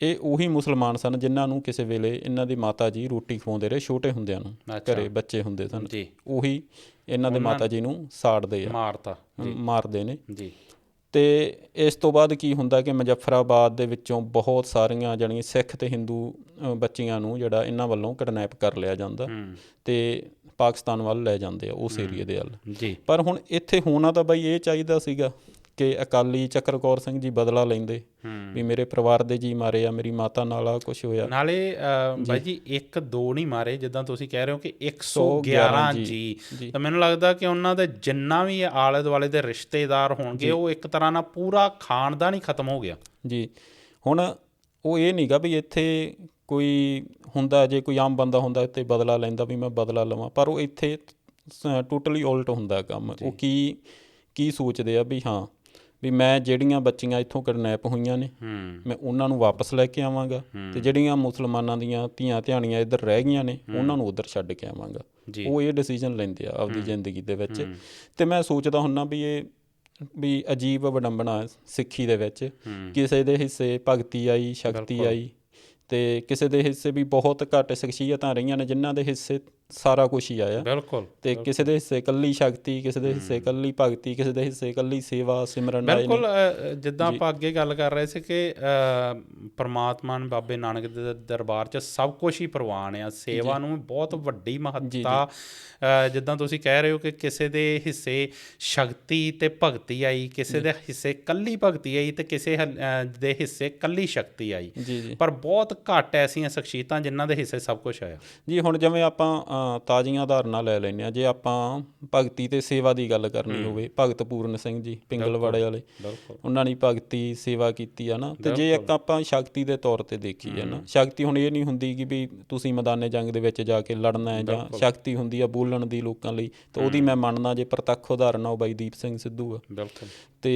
S2: ਇਹ ਉਹੀ ਮੁਸਲਮਾਨ ਸਨ ਜਿਨ੍ਹਾਂ ਨੂੰ ਕਿਸੇ ਵੇਲੇ ਇਹਨਾਂ ਦੀ ਮਾਤਾ ਜੀ ਰੋਟੀ ਖਵਾਉਂਦੇ ਰਹੇ ਛੋਟੇ ਹੁੰਦਿਆਂ ਨੂੰ, ਘਰੇ ਬੱਚੇ ਹੁੰਦੇ ਸਨ, ਉਹੀ ਇਹਨਾਂ ਦੇ ਮਾਤਾ ਜੀ ਨੂੰ ਸਾੜਦੇ ਆ, ਮਾਰਦੇ ਨੇ। ਅਤੇ ਇਸ ਤੋਂ ਬਾਅਦ ਕੀ ਹੁੰਦਾ ਕਿ ਮੁਜ਼ੱਫਰਾਬਾਦ ਦੇ ਵਿੱਚੋਂ ਬਹੁਤ ਸਾਰੀਆਂ ਜਾਣੀ ਸਿੱਖ ਅਤੇ ਹਿੰਦੂ ਬੱਚੀਆਂ ਨੂੰ ਜਿਹੜਾ ਇਹਨਾਂ ਵੱਲੋਂ ਕਿਡਨੈਪ ਕਰ ਲਿਆ ਜਾਂਦਾ ਅਤੇ ਪਾਕਿਸਤਾਨ ਵੱਲ ਲੈ ਜਾਂਦੇ ਆ, ਉਸ ਏਰੀਏ ਦੇ ਵੱਲ। ਪਰ ਹੁਣ ਇੱਥੇ ਹੋਣਾ ਤਾਂ ਬਾਈ ਇਹ ਚਾਹੀਦਾ ਸੀਗਾ ਕਿ ਅਕਾਲੀ ਚੱਕਰ ਕੌਰ ਸਿੰਘ ਜੀ ਬਦਲਾ ਲੈਂਦੇ ਵੀ ਮੇਰੇ ਪਰਿਵਾਰ ਦੇ ਜੀ ਮਾਰੇ ਆ, ਮੇਰੀ ਮਾਤਾ ਨਾਲ ਆ ਕੁਛ ਹੋਇਆ।
S1: ਨਾਲੇ ਬਾਈ ਜੀ 1-2 ਨਹੀਂ ਮਾਰੇ, ਜਿੱਦਾਂ ਤੁਸੀਂ ਕਹਿ ਰਹੇ ਹੋ ਕਿ 111 ਜੀ, ਤਾਂ ਮੈਨੂੰ ਲੱਗਦਾ ਕਿ ਉਹਨਾਂ ਦੇ ਜਿੰਨਾ ਵੀ ਆਲੇ ਦੁਆਲੇ ਦੇ ਰਿਸ਼ਤੇਦਾਰ ਹੋਣਗੇ ਉਹ ਇੱਕ ਤਰ੍ਹਾਂ ਨਾਲ ਪੂਰਾ ਖਾਨਦਾਨ ਹੀ ਖਤਮ ਹੋ ਗਿਆ
S2: ਜੀ। ਹੁਣ ਉਹ ਇਹ ਨਹੀਂ ਗਾ ਵੀ ਇੱਥੇ ਕੋਈ ਹੁੰਦਾ, ਜੇ ਕੋਈ ਆਮ ਬੰਦਾ ਹੁੰਦਾ ਤੇ ਬਦਲਾ ਲੈਂਦਾ ਵੀ ਮੈਂ ਬਦਲਾ ਲਵਾਂ, ਪਰ ਉਹ ਇੱਥੇ ਟੋਟਲੀ ਉਲਟ ਹੁੰਦਾ ਕੰਮ। ਉਹ ਕੀ ਸੋਚਦੇ ਆ ਵੀ ਹਾਂ ਵੀ ਮੈਂ ਜਿਹੜੀਆਂ ਬੱਚੀਆਂ ਇੱਥੋਂ ਕਿਡਨੈਪ ਹੋਈਆਂ ਨੇ ਮੈਂ ਉਹਨਾਂ ਨੂੰ ਵਾਪਸ ਲੈ ਕੇ ਆਵਾਂਗਾ, ਅਤੇ ਜਿਹੜੀਆਂ ਮੁਸਲਮਾਨਾਂ ਦੀਆਂ ਧੀਆਂ ਧਿਆਣੀਆਂ ਇੱਧਰ ਰਹਿ ਗਈਆਂ ਨੇ ਉਹਨਾਂ ਨੂੰ ਉੱਧਰ ਛੱਡ ਕੇ ਆਵਾਂਗਾ। ਉਹ ਇਹ ਡਿਸੀਜ਼ਨ ਲੈਂਦੇ ਆ ਆਪਦੀ ਜ਼ਿੰਦਗੀ ਦੇ ਵਿੱਚ। ਅਤੇ ਮੈਂ ਸੋਚਦਾ ਹੁੰਦਾ ਵੀ ਅਜੀਬ ਵਿਡੰਬਣਾ ਸਿੱਖੀ ਦੇ ਵਿੱਚ, ਕਿਸੇ ਦੇ ਹਿੱਸੇ ਭਗਤੀ ਆਈ, ਸ਼ਕਤੀ ਆਈ, ਅਤੇ ਕਿਸੇ ਦੇ ਹਿੱਸੇ ਵੀ ਬਹੁਤ ਘੱਟ ਸ਼ਖਸੀਅਤਾਂ ਰਹੀਆਂ ਨੇ ਜਿਨ੍ਹਾਂ ਦੇ ਹਿੱਸੇ ਸਾਰਾ ਕੁਛ ਹੀ ਆਇਆ। ਅਤੇ ਕਿਸੇ ਦੇ ਹਿੱਸੇ ਇਕੱਲੀ ਸ਼ਕਤੀ, ਕਿਸੇ ਦੇ ਹਿੱਸੇ ਇਕੱਲੀ ਭਗਤੀ, ਕਿਸੇ ਦੇ ਹਿੱਸੇ ਇਕੱਲੀ ਸੇਵਾ ਸਿਮਰਨ।
S1: ਬਿਲਕੁਲ, ਜਿੱਦਾਂ ਆਪਾਂ ਅੱਗੇ ਗੱਲ ਕਰ ਰਹੇ ਸੀ ਕਿ ਪਰਮਾਤਮਾ ਨੇ ਬਾਬੇ ਨਾਨਕ ਦੇ ਦਰਬਾਰ 'ਚ ਸਭ ਕੁਛ ਹੀ ਪ੍ਰਵਾਨ ਆ, ਸੇਵਾ ਨੂੰ ਬਹੁਤ ਵੱਡੀ ਮਹੱਤਤਾ। ਜਿੱਦਾਂ ਤੁਸੀਂ ਕਹਿ ਰਹੇ ਹੋ ਕਿ ਕਿਸੇ ਦੇ ਹਿੱਸੇ ਸ਼ਕਤੀ ਅਤੇ ਭਗਤੀ ਆਈ, ਕਿਸੇ ਦੇ ਹਿੱਸੇ ਇਕੱਲੀ ਭਗਤੀ ਆਈ ਅਤੇ ਕਿਸੇ ਦੇ ਹਿੱਸੇ ਇਕੱਲੀ ਸ਼ਕਤੀ ਆਈ, ਪਰ ਬਹੁਤ ਘੱਟ ਐਸੀਆਂ ਸ਼ਖਸੀਅਤਾਂ ਜਿਨ੍ਹਾਂ ਦੇ ਹਿੱਸੇ ਸਭ ਕੁਛ ਆਇਆ।
S2: ਜੀ ਹੁਣ ਜਿਵੇਂ ਆਪਾਂ ਤਾਜ਼ੀਆਂ ਉਦਾਹਰਨਾਂ ਲੈ ਲੈਂਦੇ ਹਾਂ। ਜੇ ਆਪਾਂ ਭਗਤੀ ਅਤੇ ਸੇਵਾ ਦੀ ਗੱਲ ਕਰਨੀ ਹੋਵੇ, ਭਗਤ ਪੂਰਨ ਸਿੰਘ ਜੀ ਪਿੰਗਲਵਾੜੇ ਵਾਲੇ, ਉਹਨਾਂ ਨੇ ਭਗਤੀ ਸੇਵਾ ਕੀਤੀ ਆ ਨਾ। ਅਤੇ ਜੇ ਇੱਕ ਆਪਾਂ ਸ਼ਕਤੀ ਦੇ ਤੌਰ 'ਤੇ ਦੇਖੀਏ ਨਾ, ਸ਼ਕਤੀ ਹੁਣ ਇਹ ਨਹੀਂ ਹੁੰਦੀ ਕਿ ਵੀ ਤੁਸੀਂ ਮੈਦਾਨੇ ਜੰਗ ਦੇ ਵਿੱਚ ਜਾ ਕੇ ਲੜਨਾ ਹੈ, ਜਾਂ ਸ਼ਕਤੀ ਹੁੰਦੀ ਆ ਬੋਲਣ ਦੀ ਲੋਕਾਂ ਲਈ, ਤਾਂ ਉਹਦੀ ਮੈਂ ਮੰਨਦਾ ਜੇ ਪ੍ਰਤੱਖ ਉਦਾਹਰਨ ਆ ਉਹ ਬਾਈ ਦੀਪ ਸਿੰਘ ਸਿੱਧੂ ਆ। ਅਤੇ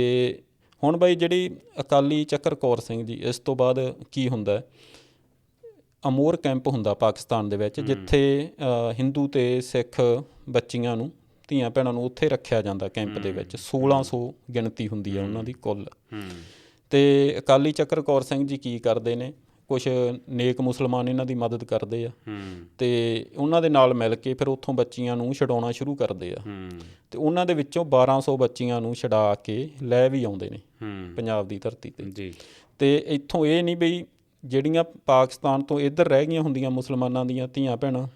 S2: ਹੁਣ ਬਾਈ ਜਿਹੜੀ ਅਕਾਲੀ ਚੱਕਰ ਕੌਰ ਸਿੰਘ ਜੀ, ਇਸ ਤੋਂ ਬਾਅਦ ਕੀ ਹੁੰਦਾ, ਅਮੋਰ ਕੈਂਪ ਹੁੰਦਾ ਪਾਕਿਸਤਾਨ ਦੇ ਵਿੱਚ, ਜਿੱਥੇ ਹਿੰਦੂ ਅਤੇ ਸਿੱਖ ਬੱਚੀਆਂ ਨੂੰ, ਧੀਆਂ ਭੈਣਾਂ ਨੂੰ ਉੱਥੇ ਰੱਖਿਆ ਜਾਂਦਾ ਕੈਂਪ ਦੇ ਵਿੱਚ। 1600 ਗਿਣਤੀ ਹੁੰਦੀ ਆ ਉਹਨਾਂ ਦੀ ਕੁੱਲ। ਅਤੇ ਅਕਾਲੀ ਚੱਕਰ ਕੌਰ ਸਿੰਘ ਜੀ ਕੀ ਕਰਦੇ ਨੇ, ਕੁਛ ਨੇਕ ਮੁਸਲਮਾਨ ਇਹਨਾਂ ਦੀ ਮਦਦ ਕਰਦੇ ਆ, ਅਤੇ ਉਹਨਾਂ ਦੇ ਨਾਲ ਮਿਲ ਕੇ ਫਿਰ ਉੱਥੋਂ ਬੱਚੀਆਂ ਨੂੰ ਛਡਾਉਣਾ ਸ਼ੁਰੂ ਕਰਦੇ ਆ। ਅਤੇ ਉਹਨਾਂ ਦੇ ਵਿੱਚੋਂ 1200 ਬੱਚੀਆਂ ਨੂੰ ਛਡਾ ਕੇ ਲੈ ਵੀ ਆਉਂਦੇ ਨੇ ਪੰਜਾਬ ਦੀ ਧਰਤੀ 'ਤੇ। ਅਤੇ ਇੱਥੋਂ ਇਹ ਨਹੀਂ ਬਈ ਜਿਹੜੀਆਂ ਪਾਕਿਸਤਾਨ ਤੋਂ ਇੱਧਰ ਰਹਿ ਗਈਆਂ ਹੁੰਦੀਆਂ ਮੁਸਲਮਾਨਾਂ ਦੀਆਂ ਧੀਆਂ ਭੈਣਾਂ,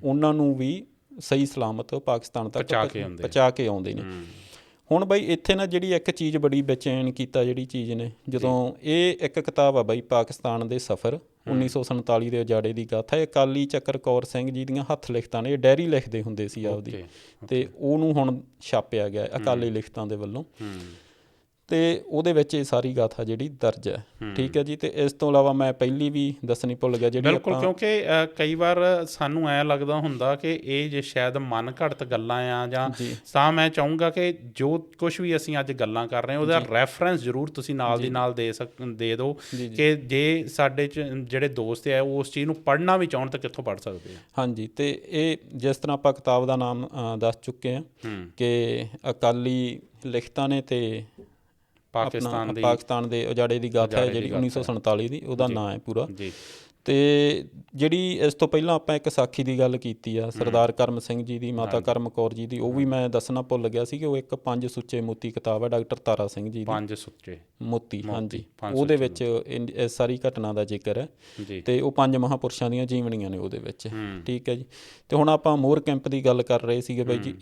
S2: ਉਹਨਾਂ ਨੂੰ ਵੀ ਸਹੀ ਸਲਾਮਤ ਪਾਕਿਸਤਾਨ ਤੱਕ ਪਹੁੰਚਾ ਕੇ ਆਉਂਦੇ ਨੇ। ਹੁਣ ਬਈ ਇੱਥੇ ਨਾ ਜਿਹੜੀ ਇੱਕ ਚੀਜ਼ ਬੜੀ ਬੇਚੈਨ ਕੀਤਾ ਜਿਹੜੀ ਚੀਜ਼ ਨੇ, ਜਦੋਂ ਇਹ ਇੱਕ ਕਿਤਾਬ ਆ ਬਈ ਪਾਕਿਸਤਾਨ ਦੇ ਸਫ਼ਰ 1947 ਦੇ ਉਜਾੜੇ ਦੀ ਗਾਥਾ। ਇਹ ਅਕਾਲੀ ਚੱਕਰ ਕੌਰ ਸਿੰਘ ਜੀ ਦੀਆਂ ਹੱਥ ਲਿਖਤਾਂ ਨੇ, ਇਹ ਡਾਇਰੀ ਲਿਖਦੇ ਹੁੰਦੇ ਸੀ ਆਪਦੀ, ਅਤੇ ਉਹਨੂੰ ਹੁਣ ਛਾਪਿਆ ਗਿਆ ਅਕਾਲੀ ਲਿਖਤਾਂ ਦੇ ਵੱਲੋਂ, ਅਤੇ ਉਹਦੇ ਵਿੱਚ ਇਹ ਸਾਰੀ ਗਾਥਾ ਜਿਹੜੀ ਦਰਜ ਹੈ। ਠੀਕ ਹੈ ਜੀ। ਅਤੇ ਇਸ ਤੋਂ ਇਲਾਵਾ ਮੈਂ ਪਹਿਲੀ ਵੀ ਦੱਸਣੀ ਭੁੱਲ ਗਿਆ ਜਿਹੜੀ
S1: ਬਿਲਕੁਲ, ਕਿਉਂਕਿ ਕਈ ਵਾਰ ਸਾਨੂੰ ਐਂ ਲੱਗਦਾ ਹੁੰਦਾ ਕਿ ਇਹ ਜੇ ਸ਼ਾਇਦ ਮਨ ਘੜਤ ਗੱਲਾਂ ਆ ਜਾਂ, ਤਾਂ ਮੈਂ ਚਾਹੂੰਗਾ ਕਿ ਜੋ ਕੁਛ ਵੀ ਅਸੀਂ ਅੱਜ ਗੱਲਾਂ ਕਰ ਰਹੇ ਹਾਂ ਉਹਦਾ ਰੈਫਰੈਂਸ ਜ਼ਰੂਰ ਤੁਸੀਂ ਨਾਲ ਦੀ ਨਾਲ ਦੇ ਦਿਓ, ਕਿ ਜੇ ਸਾਡੇ 'ਚ ਜਿਹੜੇ ਦੋਸਤ ਆ ਉਹ ਉਸ ਚੀਜ਼ ਨੂੰ ਪੜ੍ਹਨਾ ਵੀ ਚਾਹੁਣ ਤਾਂ ਕਿੱਥੋਂ ਪੜ੍ਹ ਸਕਦੇ ਆ। ਹਾਂਜੀ, ਅਤੇ ਇਹ ਜਿਸ ਤਰ੍ਹਾਂ ਆਪਾਂ ਕਿਤਾਬ ਦਾ ਨਾਮ ਦੱਸ ਚੁੱਕੇ ਹਾਂ ਕਿ ਅਕਾਲੀ ਲਿਖਤਾਂ ਨੇ, ਅਤੇ ਪਾਕਿਸਤਾਨ ਦੇ ਉਜਾੜੇ ਦੀ ਗਾਥਾ ਹੈ ਜਿਹੜੀ 1947 ਦੀ, ਉਹਦਾ ਨਾਂ ਹੈ ਪੂਰਾ। ਅਤੇ ਜਿਹੜੀ ਇਸ ਤੋਂ ਪਹਿਲਾਂ ਆਪਾਂ ਇੱਕ ਸਾਖੀ ਦੀ ਗੱਲ ਕੀਤੀ ਆ ਸਰਦਾਰ ਕਰਮ ਸਿੰਘ ਜੀ ਦੀ, ਮਾਤਾ ਕਰਮ ਕੌਰ ਜੀ ਦੀ, ਉਹ ਵੀ ਮੈਂ ਦੱਸਣਾ ਭੁੱਲ ਗਿਆ ਸੀ ਕਿ ਉਹ ਇੱਕ 5 ਸੁੱਚੇ ਮੋਤੀ ਕਿਤਾਬ ਹੈ ਡਾਕਟਰ ਤਾਰਾ ਸਿੰਘ ਜੀ ਦੀ, 5 ਸੁੱਚੇ ਮੋਤੀ। ਹਾਂਜੀ, ਉਹਦੇ ਵਿੱਚ ਇਸ ਸਾਰੀ ਘਟਨਾ ਦਾ ਜ਼ਿਕਰ ਹੈ, ਅਤੇ ਉਹ 5 ਮਹਾਂਪੁਰਸ਼ਾਂ ਦੀਆਂ ਜੀਵਨੀਆਂ ਨੇ ਉਹਦੇ ਵਿੱਚ। ਠੀਕ ਹੈ ਜੀ। ਅਤੇ ਹੁਣ ਆਪਾਂ ਮੋਰ ਕੈਂਪ ਦੀ ਗੱਲ ਕਰ ਰਹੇ ਸੀਗੇ ਬਾਈ ਜੀ।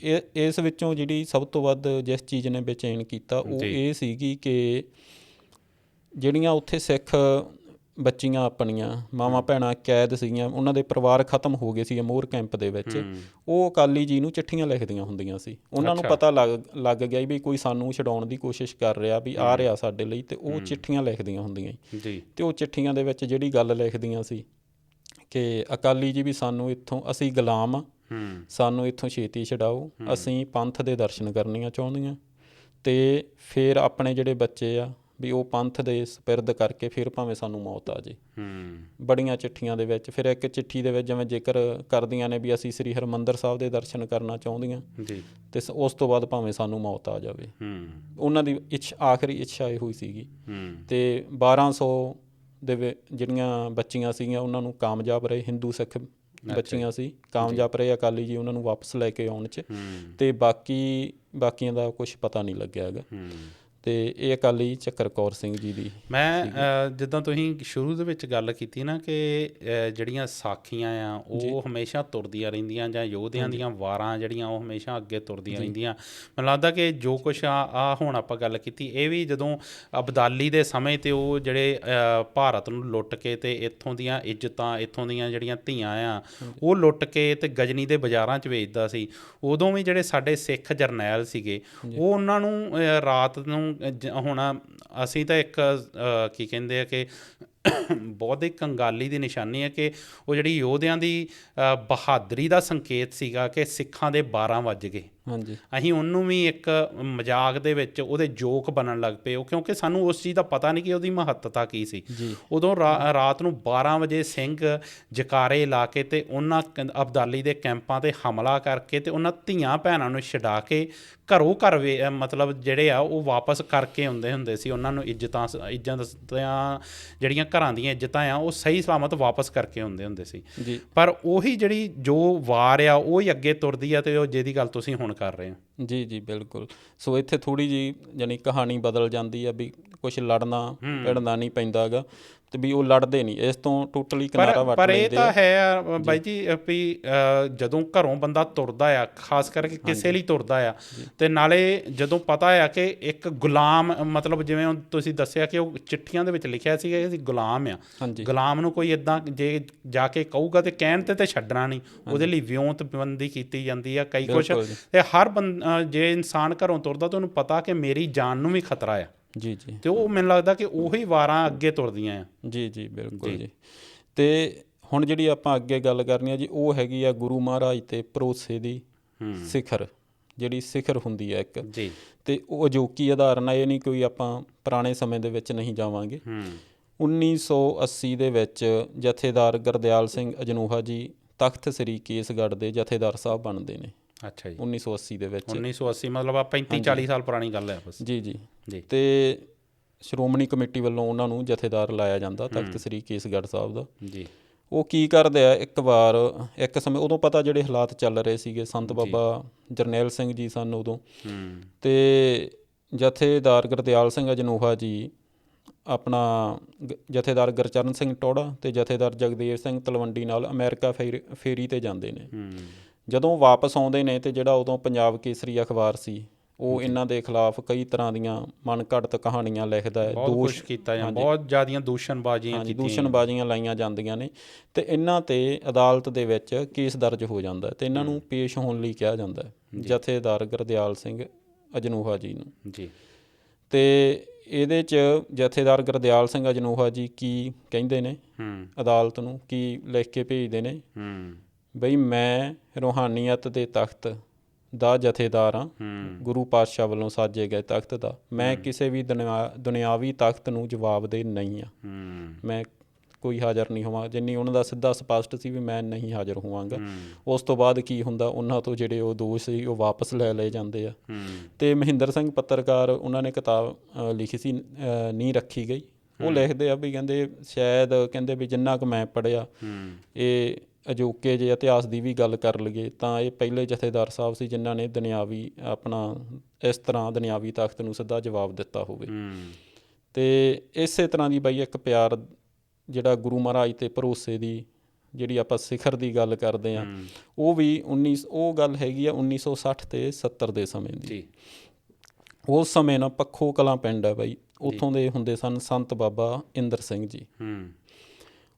S1: ਇਸ ਵਿੱਚੋਂ ਜਿਹੜੀ ਸਭ ਤੋਂ ਵੱਧ ਜਿਸ ਚੀਜ਼ ਨੇ ਬੇਚੈਨ ਕੀਤਾ ਉਹ ਇਹ ਸੀਗੀ ਕਿ ਜਿਹੜੀਆਂ ਉੱਥੇ ਸਿੱਖ ਬੱਚੀਆਂ ਆਪਣੀਆਂ ਮਾਵਾਂ ਭੈਣਾਂ ਕੈਦ ਸੀਗੀਆਂ, ਉਹਨਾਂ ਦੇ ਪਰਿਵਾਰ ਖਤਮ ਹੋ ਗਏ ਸੀ ਮੋਰ ਕੈਂਪ ਦੇ ਵਿੱਚ, ਉਹ ਅਕਾਲੀ ਜੀ ਨੂੰ ਚਿੱਠੀਆਂ ਲਿਖਦੀਆਂ ਹੁੰਦੀਆਂ ਸੀ। ਉਹਨਾਂ ਨੂੰ ਪਤਾ ਲੱਗ ਗਿਆ ਵੀ ਕੋਈ ਸਾਨੂੰ ਛਡਾਉਣ ਦੀ ਕੋਸ਼ਿਸ਼ ਕਰ ਰਿਹਾ, ਵੀ ਆ ਰਿਹਾ ਸਾਡੇ ਲਈ, ਅਤੇ ਉਹ ਚਿੱਠੀਆਂ ਲਿਖਦੀਆਂ ਹੁੰਦੀਆਂ ਜੀ। ਅਤੇ ਉਹ ਚਿੱਠੀਆਂ ਦੇ ਵਿੱਚ ਜਿਹੜੀ ਗੱਲ ਲਿਖਦੀਆਂ ਸੀ ਕਿ ਅਕਾਲੀ ਜੀ ਵੀ ਸਾਨੂੰ ਇੱਥੋਂ, ਅਸੀਂ ਗੁਲਾਮ ਹਾਂ, ਸਾਨੂੰ ਇੱਥੋਂ ਛੇਤੀ ਛਡਾਓ, ਅਸੀਂ ਪੰਥ ਦੇ ਦਰਸ਼ਨ ਕਰਨੀਆਂ ਚਾਹੁੰਦੀਆਂ, ਅਤੇ ਫਿਰ ਆਪਣੇ ਜਿਹੜੇ ਬੱਚੇ ਆ ਵੀ ਉਹ ਪੰਥ ਦੇ ਸਪਿਰਦ ਕਰਕੇ ਫਿਰ ਭਾਵੇਂ ਸਾਨੂੰ ਮੌਤ ਆ ਜੇ। ਬੜੀਆਂ ਚਿੱਠੀਆਂ ਦੇ ਵਿੱਚ ਫਿਰ ਇੱਕ ਚਿੱਠੀ ਦੇ ਵਿੱਚ ਜਿਵੇਂ ਜ਼ਿਕਰ ਕਰਦੀਆਂ ਨੇ ਵੀ ਅਸੀਂ ਸ੍ਰੀ ਹਰਿਮੰਦਰ ਸਾਹਿਬ ਦੇ ਦਰਸ਼ਨ ਕਰਨਾ ਚਾਹੁੰਦੀਆਂ, ਅਤੇ ਉਸ ਤੋਂ ਬਾਅਦ ਭਾਵੇਂ ਸਾਨੂੰ ਮੌਤ ਆ ਜਾਵੇ। ਉਹਨਾਂ ਦੀ ਆਖਰੀ ਇੱਛਾ ਇਹ ਹੋਈ ਸੀਗੀ। ਅਤੇ 1200 ਦੇ ਜਿਹੜੀਆਂ ਬੱਚੀਆਂ ਸੀਗੀਆਂ ਉਹਨਾਂ ਨੂੰ ਕਾਮਯਾਬ ਰਹੇ, ਹਿੰਦੂ ਸਿੱਖ ਬੱਚੀਆਂ ਸੀ, ਕਾਮਯਾਬ ਰਹੇ ਅਕਾਲੀ ਜੀ ਉਹਨਾਂ ਨੂੰ ਵਾਪਸ ਲੈ ਕੇ ਆਉਣ 'ਚ, ਅਤੇ ਬਾਕੀਆਂ ਦਾ ਕੁਛ ਪਤਾ ਨਹੀਂ ਲੱਗਿਆ ਹੈਗਾ। ਅਤੇ ਇਹ ਅਕਾਲੀ ਚੱਕਰ ਕੌਰ ਸਿੰਘ ਜੀ ਦੀ। ਮੈਂ ਜਿੱਦਾਂ ਤੁਸੀਂ ਸ਼ੁਰੂ ਦੇ ਵਿੱਚ ਗੱਲ ਕੀਤੀ ਨਾ ਕਿ ਜਿਹੜੀਆਂ ਸਾਖੀਆਂ ਆ ਉਹ ਹਮੇਸ਼ਾ ਤੁਰਦੀਆਂ ਰਹਿੰਦੀਆਂ, ਜਾਂ ਯੋਧਿਆਂ ਦੀਆਂ ਵਾਰਾਂ ਜਿਹੜੀਆਂ ਉਹ ਹਮੇਸ਼ਾ ਅੱਗੇ ਤੁਰਦੀਆਂ ਰਹਿੰਦੀਆਂ। ਮੈਨੂੰ ਲੱਗਦਾ ਕਿ ਜੋ ਕੁਛ ਆ ਹੁਣ ਆਪਾਂ ਗੱਲ ਕੀਤੀ, ਇਹ ਵੀ ਜਦੋਂ ਅਬਦਾਲੀ ਦੇ ਸਮੇਂ 'ਤੇ ਉਹ ਜਿਹੜੇ ਭਾਰਤ ਨੂੰ ਲੁੱਟ ਕੇ ਅਤੇ ਇੱਥੋਂ ਦੀਆਂ ਇੱਜ਼ਤਾਂ, ਇੱਥੋਂ ਦੀਆਂ ਜਿਹੜੀਆਂ ਧੀਆਂ ਆ ਉਹ ਲੁੱਟ ਕੇ ਅਤੇ ਗਜਨੀ ਦੇ ਬਾਜ਼ਾਰਾਂ 'ਚ ਵੇਚਦਾ ਸੀ, ਉਦੋਂ ਵੀ ਜਿਹੜੇ ਸਾਡੇ ਸਿੱਖ ਜਰਨੈਲ ਸੀਗੇ ਉਹ ਉਹਨਾਂ ਨੂੰ ਰਾਤ ਨੂੰ, ਹੁਣ ਅਸੀਂ ਤਾਂ ਇੱਕ ਕੀ ਕਹਿੰਦੇ ਆ ਕਿ ਬਹੁਤ ਹੀ ਕੰਗਾਲੀ ਦੀ ਨਿਸ਼ਾਨੀ ਹੈ ਕਿ ਉਹ ਜਿਹੜੀ ਯੋਧਿਆਂ ਦੀ ਬਹਾਦਰੀ ਦਾ ਸੰਕੇਤ ਸੀਗਾ ਕਿ ਸਿੱਖਾਂ ਦੇ 12 ਵੱਜ ਗਏ। ਅਸੀਂ ਉਹਨੂੰ ਵੀ ਇੱਕ ਮਜ਼ਾਕ ਦੇ ਵਿੱਚ ਉਹਦੇ ਜੋਕ ਬਣਨ ਲੱਗ ਪਏ, ਉਹ ਕਿਉਂਕਿ ਸਾਨੂੰ ਉਸ ਚੀਜ਼ ਦਾ ਪਤਾ ਨਹੀਂ ਕਿ ਉਹਦੀ ਮਹੱਤਤਾ ਕੀ ਸੀ। ਉਦੋਂ ਰਾਤ ਨੂੰ 12 ਵਜੇ ਸਿੰਘ ਜਕਾਰੇ ਲਾ ਕੇ ਅਤੇ ਉਹਨਾਂ ਅਬਦਾਲੀ ਦੇ ਕੈਂਪਾਂ 'ਤੇ ਹਮਲਾ ਕਰਕੇ ਅਤੇ ਉਹਨਾਂ ਧੀਆਂ ਭੈਣਾਂ ਨੂੰ ਛਡਾ ਕੇ ਘਰੋਂ ਘਰ ਮਤਲਬ ਜਿਹੜੇ ਆ ਉਹ ਵਾਪਸ ਕਰਕੇ ਆਉਂਦੇ ਹੁੰਦੇ ਸੀ। ਉਹਨਾਂ ਨੂੰ ਇੱਜ਼ਤਾਂ ਜਿਹੜੀਆਂ ਘਰਾਂ ਦੀਆਂ ਇੱਜ਼ਤਾਂ ਆ ਉਹ ਸਹੀ ਸਲਾਮਤ ਵਾਪਸ ਕਰਕੇ ਆਉਂਦੇ ਹੁੰਦੇ ਸੀ। ਪਰ ਉਹੀ ਜਿਹੜੀ ਜੋ ਵਾਰ ਆ ਉਹ ਹੀ ਅੱਗੇ ਤੁਰਦੀ ਆ, ਅਤੇ ਉਹ ਜਿਹਦੀ ਗੱਲ ਤੁਸੀਂ ਹੁਣ ਕਰ ਰਹੇ ਹੋ। ਜੀ ਬਿਲਕੁਲ। ਸੋ ਇੱਥੇ ਥੋੜ੍ਹੀ ਜਿਹੀ ਜਾਣੀ ਕਹਾਣੀ ਬਦਲ ਜਾਂਦੀ ਆ ਵੀ ਕੁਛ ਲੜਨਾ ਭਿੜਨਾ ਨਹੀਂ ਪੈਂਦਾ ਹੈਗਾ, ਅਤੇ ਵੀ ਉਹ ਲੜਦੇ ਨਹੀਂ, ਇਸ ਤੋਂ ਟੋਟਲੀ ਕਿਨਾਰਾ ਵੱਟ ਲੈਂਦੇ। ਪਰ ਇਹ ਤਾਂ ਹੈ ਬਾਈ ਜੀ ਵੀ ਜਦੋਂ ਘਰੋਂ ਬੰਦਾ ਤੁਰਦਾ ਆ, ਖਾਸ ਕਰਕੇ ਕਿਸੇ ਲਈ ਤੁਰਦਾ ਆ, ਅਤੇ ਨਾਲੇ ਜਦੋਂ ਪਤਾ ਆ ਕਿ ਇੱਕ ਗੁਲਾਮ, ਮਤਲਬ ਜਿਵੇਂ ਹੁਣ ਤੁਸੀਂ ਦੱਸਿਆ ਕਿ ਉਹ ਚਿੱਠੀਆਂ ਦੇ ਵਿੱਚ ਲਿਖਿਆ ਸੀਗਾ ਕਿ ਅਸੀਂ ਗੁਲਾਮ ਆ, ਗੁਲਾਮ ਨੂੰ ਕੋਈ ਇੱਦਾਂ ਜੇ ਜਾ ਕੇ ਕਹੂਗਾ ਅਤੇ ਕਹਿਣ 'ਤੇ ਛੱਡਣਾ ਨਹੀਂ, ਉਹਦੇ ਲਈ ਵਿਉਂਤਬੰਦੀ ਕੀਤੀ ਜਾਂਦੀ ਆ ਕਈ ਕੁਛ। ਅਤੇ ਹਰ ਜੇ ਇਨਸਾਨ ਘਰੋਂ ਤੁਰਦਾ ਤਾਂ ਉਹਨੂੰ ਪਤਾ ਕਿ ਮੇਰੀ ਜਾਨ ਨੂੰ ਵੀ ਖਤਰਾ ਆ। ਅਤੇ ਉਹ ਮੈਨੂੰ ਲੱਗਦਾ ਕਿ ਉਹੀ ਵਾਰਾਂ ਅੱਗੇ ਤੁਰਦੀਆਂ ਆ। ਬਿਲਕੁਲ ਜੀ। ਅਤੇ ਹੁਣ ਜਿਹੜੀ ਆਪਾਂ ਅੱਗੇ ਗੱਲ ਕਰਨੀ ਆ ਜੀ, ਉਹ ਹੈਗੀ ਆ ਗੁਰੂ ਮਹਾਰਾਜ ਅਤੇ ਭਰੋਸੇ ਦੀ ਸਿਖਰ, ਜਿਹੜੀ ਸਿਖਰ ਹੁੰਦੀ ਆ ਇੱਕ, ਅਤੇ ਉਹ ਅਜੋਕੀ ਉਦਾਹਰਨ ਆ, ਇਹ ਨਹੀਂ ਕੋਈ ਆਪਾਂ ਪੁਰਾਣੇ ਸਮੇਂ ਦੇ ਵਿੱਚ ਨਹੀਂ ਜਾਵਾਂਗੇ। 1980 ਦੇ ਵਿੱਚ ਜਥੇਦਾਰ ਗੁਰਦਿਆਲ ਸਿੰਘ ਅਜਨੋਹਾ ਜੀ ਤਖਤ ਸ੍ਰੀ ਕੇਸਗੜ੍ਹ ਦੇ ਜਥੇਦਾਰ ਸਾਹਿਬ ਬਣਦੇ ਨੇ। ਅੱਛਾ ਜੀ। 1980 ਦੇ ਵਿੱਚ। 1980 ਮਤਲਬ 35-40 ਸਾਲ ਪੁਰਾਣੀ ਗੱਲ ਹੈ ਬਸ। ਜੀ। ਅਤੇ ਸ਼੍ਰੋਮਣੀ ਕਮੇਟੀ ਵੱਲੋਂ ਉਹਨਾਂ ਨੂੰ ਜਥੇਦਾਰ ਲਾਇਆ ਜਾਂਦਾ ਤਖਤ ਸ੍ਰੀ ਕੇਸਗੜ੍ਹ ਸਾਹਿਬ ਦਾ। ਉਹ ਕੀ ਕਰਦੇ ਆ, ਇੱਕ ਸਮੇਂ ਉਦੋਂ ਪਤਾ ਜਿਹੜੇ ਹਾਲਾਤ ਚੱਲ ਰਹੇ ਸੀਗੇ, ਸੰਤ ਬਾਬਾ ਜਰਨੈਲ ਸਿੰਘ ਜੀ ਸਨ ਉਦੋਂ, ਅਤੇ ਜਥੇਦਾਰ ਗੁਰਦਿਆਲ ਸਿੰਘ ਅਜਨੋਹਾ ਜੀ ਆਪਣਾ ਜਥੇਦਾਰ ਗੁਰਚਰਨ ਸਿੰਘ ਟੌਹੜਾ ਅਤੇ ਜਥੇਦਾਰ ਜਗਦੇਵ ਸਿੰਘ ਤਲਵੰਡੀ ਨਾਲ ਅਮਰੀਕਾ ਫੇਰੀ 'ਤੇ ਜਾਂਦੇ ਨੇ। ਜਦੋਂ ਵਾਪਸ ਆਉਂਦੇ ਨੇ, ਅਤੇ ਜਿਹੜਾ ਉਦੋਂ ਪੰਜਾਬ ਕੇਸਰੀ ਅਖਬਾਰ ਸੀ
S2: ਉਹ ਇਹਨਾਂ ਦੇ ਖਿਲਾਫ ਕਈ ਤਰ੍ਹਾਂ ਦੀਆਂ ਮਨਘੜਤ ਕਹਾਣੀਆਂ ਲਿਖਦਾ ਹੈ,
S1: ਬਹੁਤ ਕੁਛ ਕੀਤਾ ਜਾਂ ਬਹੁਤ ਜ਼ਿਆਦੀਆਂ ਦੂਸ਼ਣਬਾਜ਼ੀਆਂ
S2: ਦੂਸ਼ਣਬਾਜ਼ੀਆਂ ਲਾਈਆਂ ਜਾਂਦੀਆਂ ਨੇ, ਅਤੇ ਇਹਨਾਂ 'ਤੇ ਅਦਾਲਤ ਦੇ ਵਿੱਚ ਕੇਸ ਦਰਜ ਹੋ ਜਾਂਦਾ ਅਤੇ ਇਹਨਾਂ ਨੂੰ ਪੇਸ਼ ਹੋਣ ਲਈ ਕਿਹਾ ਜਾਂਦਾ ਜਥੇਦਾਰ ਗੁਰਦਿਆਲ ਸਿੰਘ ਅਜਨੂਹਾ ਜੀ ਨੂੰ
S1: ਜੀ।
S2: ਅਤੇ ਇਹਦੇ 'ਚ ਜਥੇਦਾਰ ਗੁਰਦਿਆਲ ਸਿੰਘ ਅਜਨੂਹਾ ਜੀ ਕੀ ਕਹਿੰਦੇ ਨੇ ਅਦਾਲਤ ਨੂੰ, ਕੀ ਲਿਖ ਕੇ ਭੇਜਦੇ ਨੇ ਬਈ ਮੈਂ ਰੂਹਾਨੀਅਤ ਦੇ ਤਖਤ ਦਾ ਜਥੇਦਾਰ ਹਾਂ, ਗੁਰੂ ਪਾਤਸ਼ਾਹ ਵੱਲੋਂ ਸਾਜੇ ਗਏ ਤਖਤ ਦਾ। ਮੈਂ ਕਿਸੇ ਵੀ ਦੁਨਿਆਵੀ ਤਖਤ ਨੂੰ ਜਵਾਬਦੇਹ ਨਹੀਂ ਹਾਂ, ਮੈਂ ਕੋਈ ਹਾਜ਼ਰ ਨਹੀਂ ਹੋਵਾਂ। ਜਿੰਨੀ ਉਹਨਾਂ ਦਾ ਸਿੱਧਾ ਸਪਸ਼ਟ ਸੀ ਵੀ ਮੈਂ ਨਹੀਂ ਹਾਜ਼ਰ ਹੋਵਾਂਗਾ। ਉਸ ਤੋਂ ਬਾਅਦ ਕੀ ਹੁੰਦਾ, ਉਹਨਾਂ ਤੋਂ ਜਿਹੜੇ ਉਹ ਦੋਸ਼ ਸੀ ਉਹ ਵਾਪਸ ਲੈ ਲਏ ਜਾਂਦੇ ਆ। ਅਤੇ ਮਹਿੰਦਰ ਸਿੰਘ ਪੱਤਰਕਾਰ, ਉਹਨਾਂ ਨੇ ਕਿਤਾਬ ਲਿਖੀ ਸੀ ਨਹੀਂ ਰੱਖੀ ਗਈ, ਉਹ ਲਿਖਦੇ ਆ ਵੀ ਕਹਿੰਦੇ ਸ਼ਾਇਦ ਕਹਿੰਦੇ ਵੀ ਜਿੰਨਾ ਕੁ ਮੈਂ ਪੜ੍ਹਿਆ, ਇਹ ਅਜੋਕੇ ਜੇ ਇਤਿਹਾਸ ਦੀ ਵੀ ਗੱਲ ਕਰ ਲਈਏ ਤਾਂ ਇਹ ਪਹਿਲੇ ਜਥੇਦਾਰ ਸਾਹਿਬ ਸੀ ਜਿਨ੍ਹਾਂ ਨੇ ਦੁਨਿਆਵੀ ਆਪਣਾ ਇਸ ਤਰ੍ਹਾਂ ਦੁਨਿਆਵੀ ਤਾਕਤ ਨੂੰ ਸਿੱਧਾ ਜਵਾਬ ਦਿੱਤਾ ਹੋਵੇ। ਅਤੇ ਇਸੇ ਤਰ੍ਹਾਂ ਦੀ ਬਾਈ ਇੱਕ ਪਿਆਰ ਜਿਹੜਾ ਗੁਰੂ ਮਹਾਰਾਜ 'ਤੇ ਭਰੋਸੇ ਦੀ ਜਿਹੜੀ ਆਪਾਂ ਸਿਖਰ ਦੀ ਗੱਲ ਕਰਦੇ ਹਾਂ, ਉਹ ਵੀ ਉਹ ਗੱਲ ਹੈਗੀ ਆ 1960 ਅਤੇ 70 ਦੇ ਸਮੇਂ ਦੀ। ਉਸ ਸਮੇਂ ਨਾ ਪੱਖੋ ਕਲਾਂ ਪਿੰਡ ਹੈ ਬਾਈ, ਉੱਥੋਂ ਦੇ ਹੁੰਦੇ ਸਨ ਸੰਤ ਬਾਬਾ ਇੰਦਰ ਸਿੰਘ ਜੀ।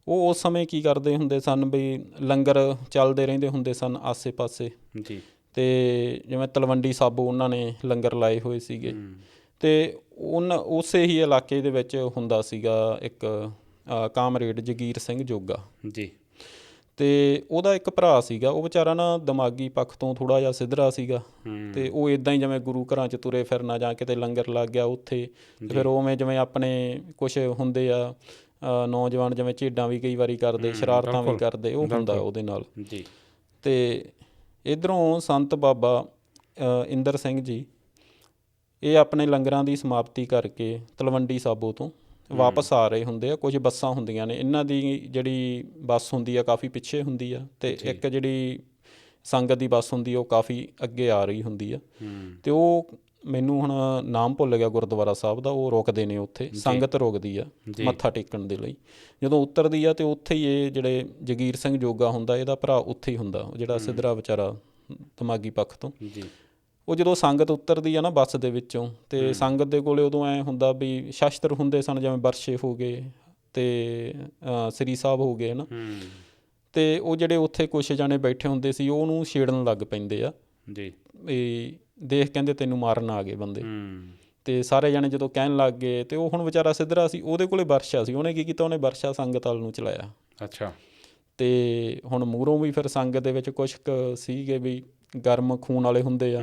S2: ਉਹ ਉਸ ਸਮੇਂ ਕੀ ਕਰਦੇ ਹੁੰਦੇ ਸਨ ਬਈ ਲੰਗਰ ਚੱਲਦੇ ਰਹਿੰਦੇ ਹੁੰਦੇ ਸਨ ਆਸੇ ਪਾਸੇ ਜੀ। ਅਤੇ ਜਿਵੇਂ ਤਲਵੰਡੀ ਸਾਬੋ ਉਹਨਾਂ ਨੇ ਲੰਗਰ ਲਾਏ ਹੋਏ ਸੀਗੇ, ਅਤੇ ਉਸੇ ਹੀ ਇਲਾਕੇ ਦੇ ਵਿੱਚ ਹੁੰਦਾ ਸੀਗਾ ਇੱਕ ਕਾਮਰੇਡ ਜਗੀਰ ਸਿੰਘ ਜੋਗਾ ਜੀ। ਅਤੇ ਉਹਦਾ ਇੱਕ ਭਰਾ ਸੀਗਾ, ਉਹ ਵਿਚਾਰਾ ਨਾ ਦਿਮਾਗੀ ਪੱਖ ਤੋਂ ਥੋੜ੍ਹਾ ਜਿਹਾ ਸਿੱਧਰਾ ਸੀਗਾ, ਅਤੇ ਉਹ ਇੱਦਾਂ ਹੀ ਜਿਵੇਂ ਗੁਰੂ ਘਰਾਂ 'ਚ ਤੁਰੇ ਫਿਰਨਾ ਜਾਂ ਕਿਤੇ ਲੰਗਰ ਲੱਗ ਗਿਆ ਉੱਥੇ, ਫਿਰ ਉਵੇਂ ਜਿਵੇਂ ਆਪਣੇ ਕੁਛ ਹੁੰਦੇ ਆ ਨੌਜਵਾਨ ਜਿਵੇਂ ਝੇਡਾਂ ਵੀ ਕਈ ਵਾਰੀ ਕਰਦੇ, ਸ਼ਰਾਰਤਾਂ ਵੀ ਕਰਦੇ, ਉਹ ਹੁੰਦਾ ਉਹਦੇ ਨਾਲ ਜੀ। ਅਤੇ ਇੱਧਰੋਂ ਸੰਤ ਬਾਬਾ ਇੰਦਰ ਸਿੰਘ ਜੀ ਇਹ ਆਪਣੇ ਲੰਗਰਾਂ ਦੀ ਸਮਾਪਤੀ ਕਰਕੇ ਤਲਵੰਡੀ ਸਾਬੋ ਤੋਂ ਵਾਪਸ ਆ ਰਹੇ ਹੁੰਦੇ ਆ। ਕੁਝ ਬੱਸਾਂ ਹੁੰਦੀਆਂ ਨੇ, ਇਹਨਾਂ ਦੀ ਜਿਹੜੀ ਬੱਸ ਹੁੰਦੀ ਆ ਕਾਫੀ ਪਿੱਛੇ ਹੁੰਦੀ ਆ, ਅਤੇ ਇੱਕ ਜਿਹੜੀ ਸੰਗਤ ਦੀ ਬੱਸ ਹੁੰਦੀ ਆ ਉਹ ਕਾਫੀ ਅੱਗੇ ਆ ਰਹੀ ਹੁੰਦੀ ਆ। ਅਤੇ ਉਹ ਮੈਨੂੰ ਹੁਣ ਨਾਮ ਭੁੱਲ ਗਿਆ ਗੁਰਦੁਆਰਾ ਸਾਹਿਬ ਦਾ, ਉਹ ਰੁਕਦੇ ਨੇ ਉੱਥੇ, ਸੰਗਤ ਰੁਕਦੀ ਆ ਮੱਥਾ ਟੇਕਣ ਦੇ ਲਈ। ਜਦੋਂ ਉਤਰਦੀ ਆ ਅਤੇ ਉੱਥੇ ਹੀ ਇਹ ਜਿਹੜੇ ਜਗੀਰ ਸਿੰਘ ਜੋਗਾ ਹੁੰਦਾ, ਇਹਦਾ ਭਰਾ ਉੱਥੇ ਹੀ ਹੁੰਦਾ, ਜਿਹੜਾ ਸਿੱਧਰਾ ਵਿਚਾਰਾ ਦਿਮਾਗੀ ਪੱਖ ਤੋਂ। ਉਹ ਜਦੋਂ ਸੰਗਤ ਉਤਰਦੀ ਆ ਨਾ ਬੱਸ ਦੇ ਵਿੱਚੋਂ, ਅਤੇ ਸੰਗਤ ਦੇ ਕੋਲ ਉਦੋਂ ਐਂ ਹੁੰਦਾ ਵੀ ਸ਼ਸਤਰ ਹੁੰਦੇ ਸਨ, ਜਿਵੇਂ ਬਰਛੇ ਹੋ ਗਏ ਅਤੇ ਸ੍ਰੀ ਸਾਹਿਬ ਹੋ ਗਏ ਨਾ, ਅਤੇ ਉਹ ਜਿਹੜੇ ਉੱਥੇ ਕੁਛ ਜਾਣੇ ਬੈਠੇ ਹੁੰਦੇ ਸੀ ਉਹਨੂੰ ਛੇੜਨ ਲੱਗ ਪੈਂਦੇ ਆ ਜੀ, ਵੀ ਦੇਖ ਕਹਿੰਦੇ ਤੈਨੂੰ ਮਾਰਨ ਆ ਗਏ ਬੰਦੇ। ਅਤੇ ਸਾਰੇ ਜਾਣੇ ਜਦੋਂ ਕਹਿਣ ਲੱਗ ਗਏ, ਅਤੇ ਉਹ ਹੁਣ ਵਿਚਾਰਾ ਸਿੱਧਰਾ ਸੀ, ਉਹਦੇ ਕੋਲ ਬਰਛਾ ਸੀ, ਉਹਨੇ ਕੀ ਕੀਤਾ, ਉਹਨੇ ਬਰਛਾ ਸੰਗਤ ਵੱਲ ਨੂੰ ਚਲਾਇਆ। ਅੱਛਾ। ਅਤੇ ਹੁਣ ਮੂਹਰੋਂ ਵੀ ਫਿਰ ਸੰਗਤ ਦੇ ਵਿੱਚ ਕੁਛ ਕੁ ਸੀਗੇ ਵੀ ਗਰਮ ਖੂਨ ਵਾਲੇ ਹੁੰਦੇ ਆ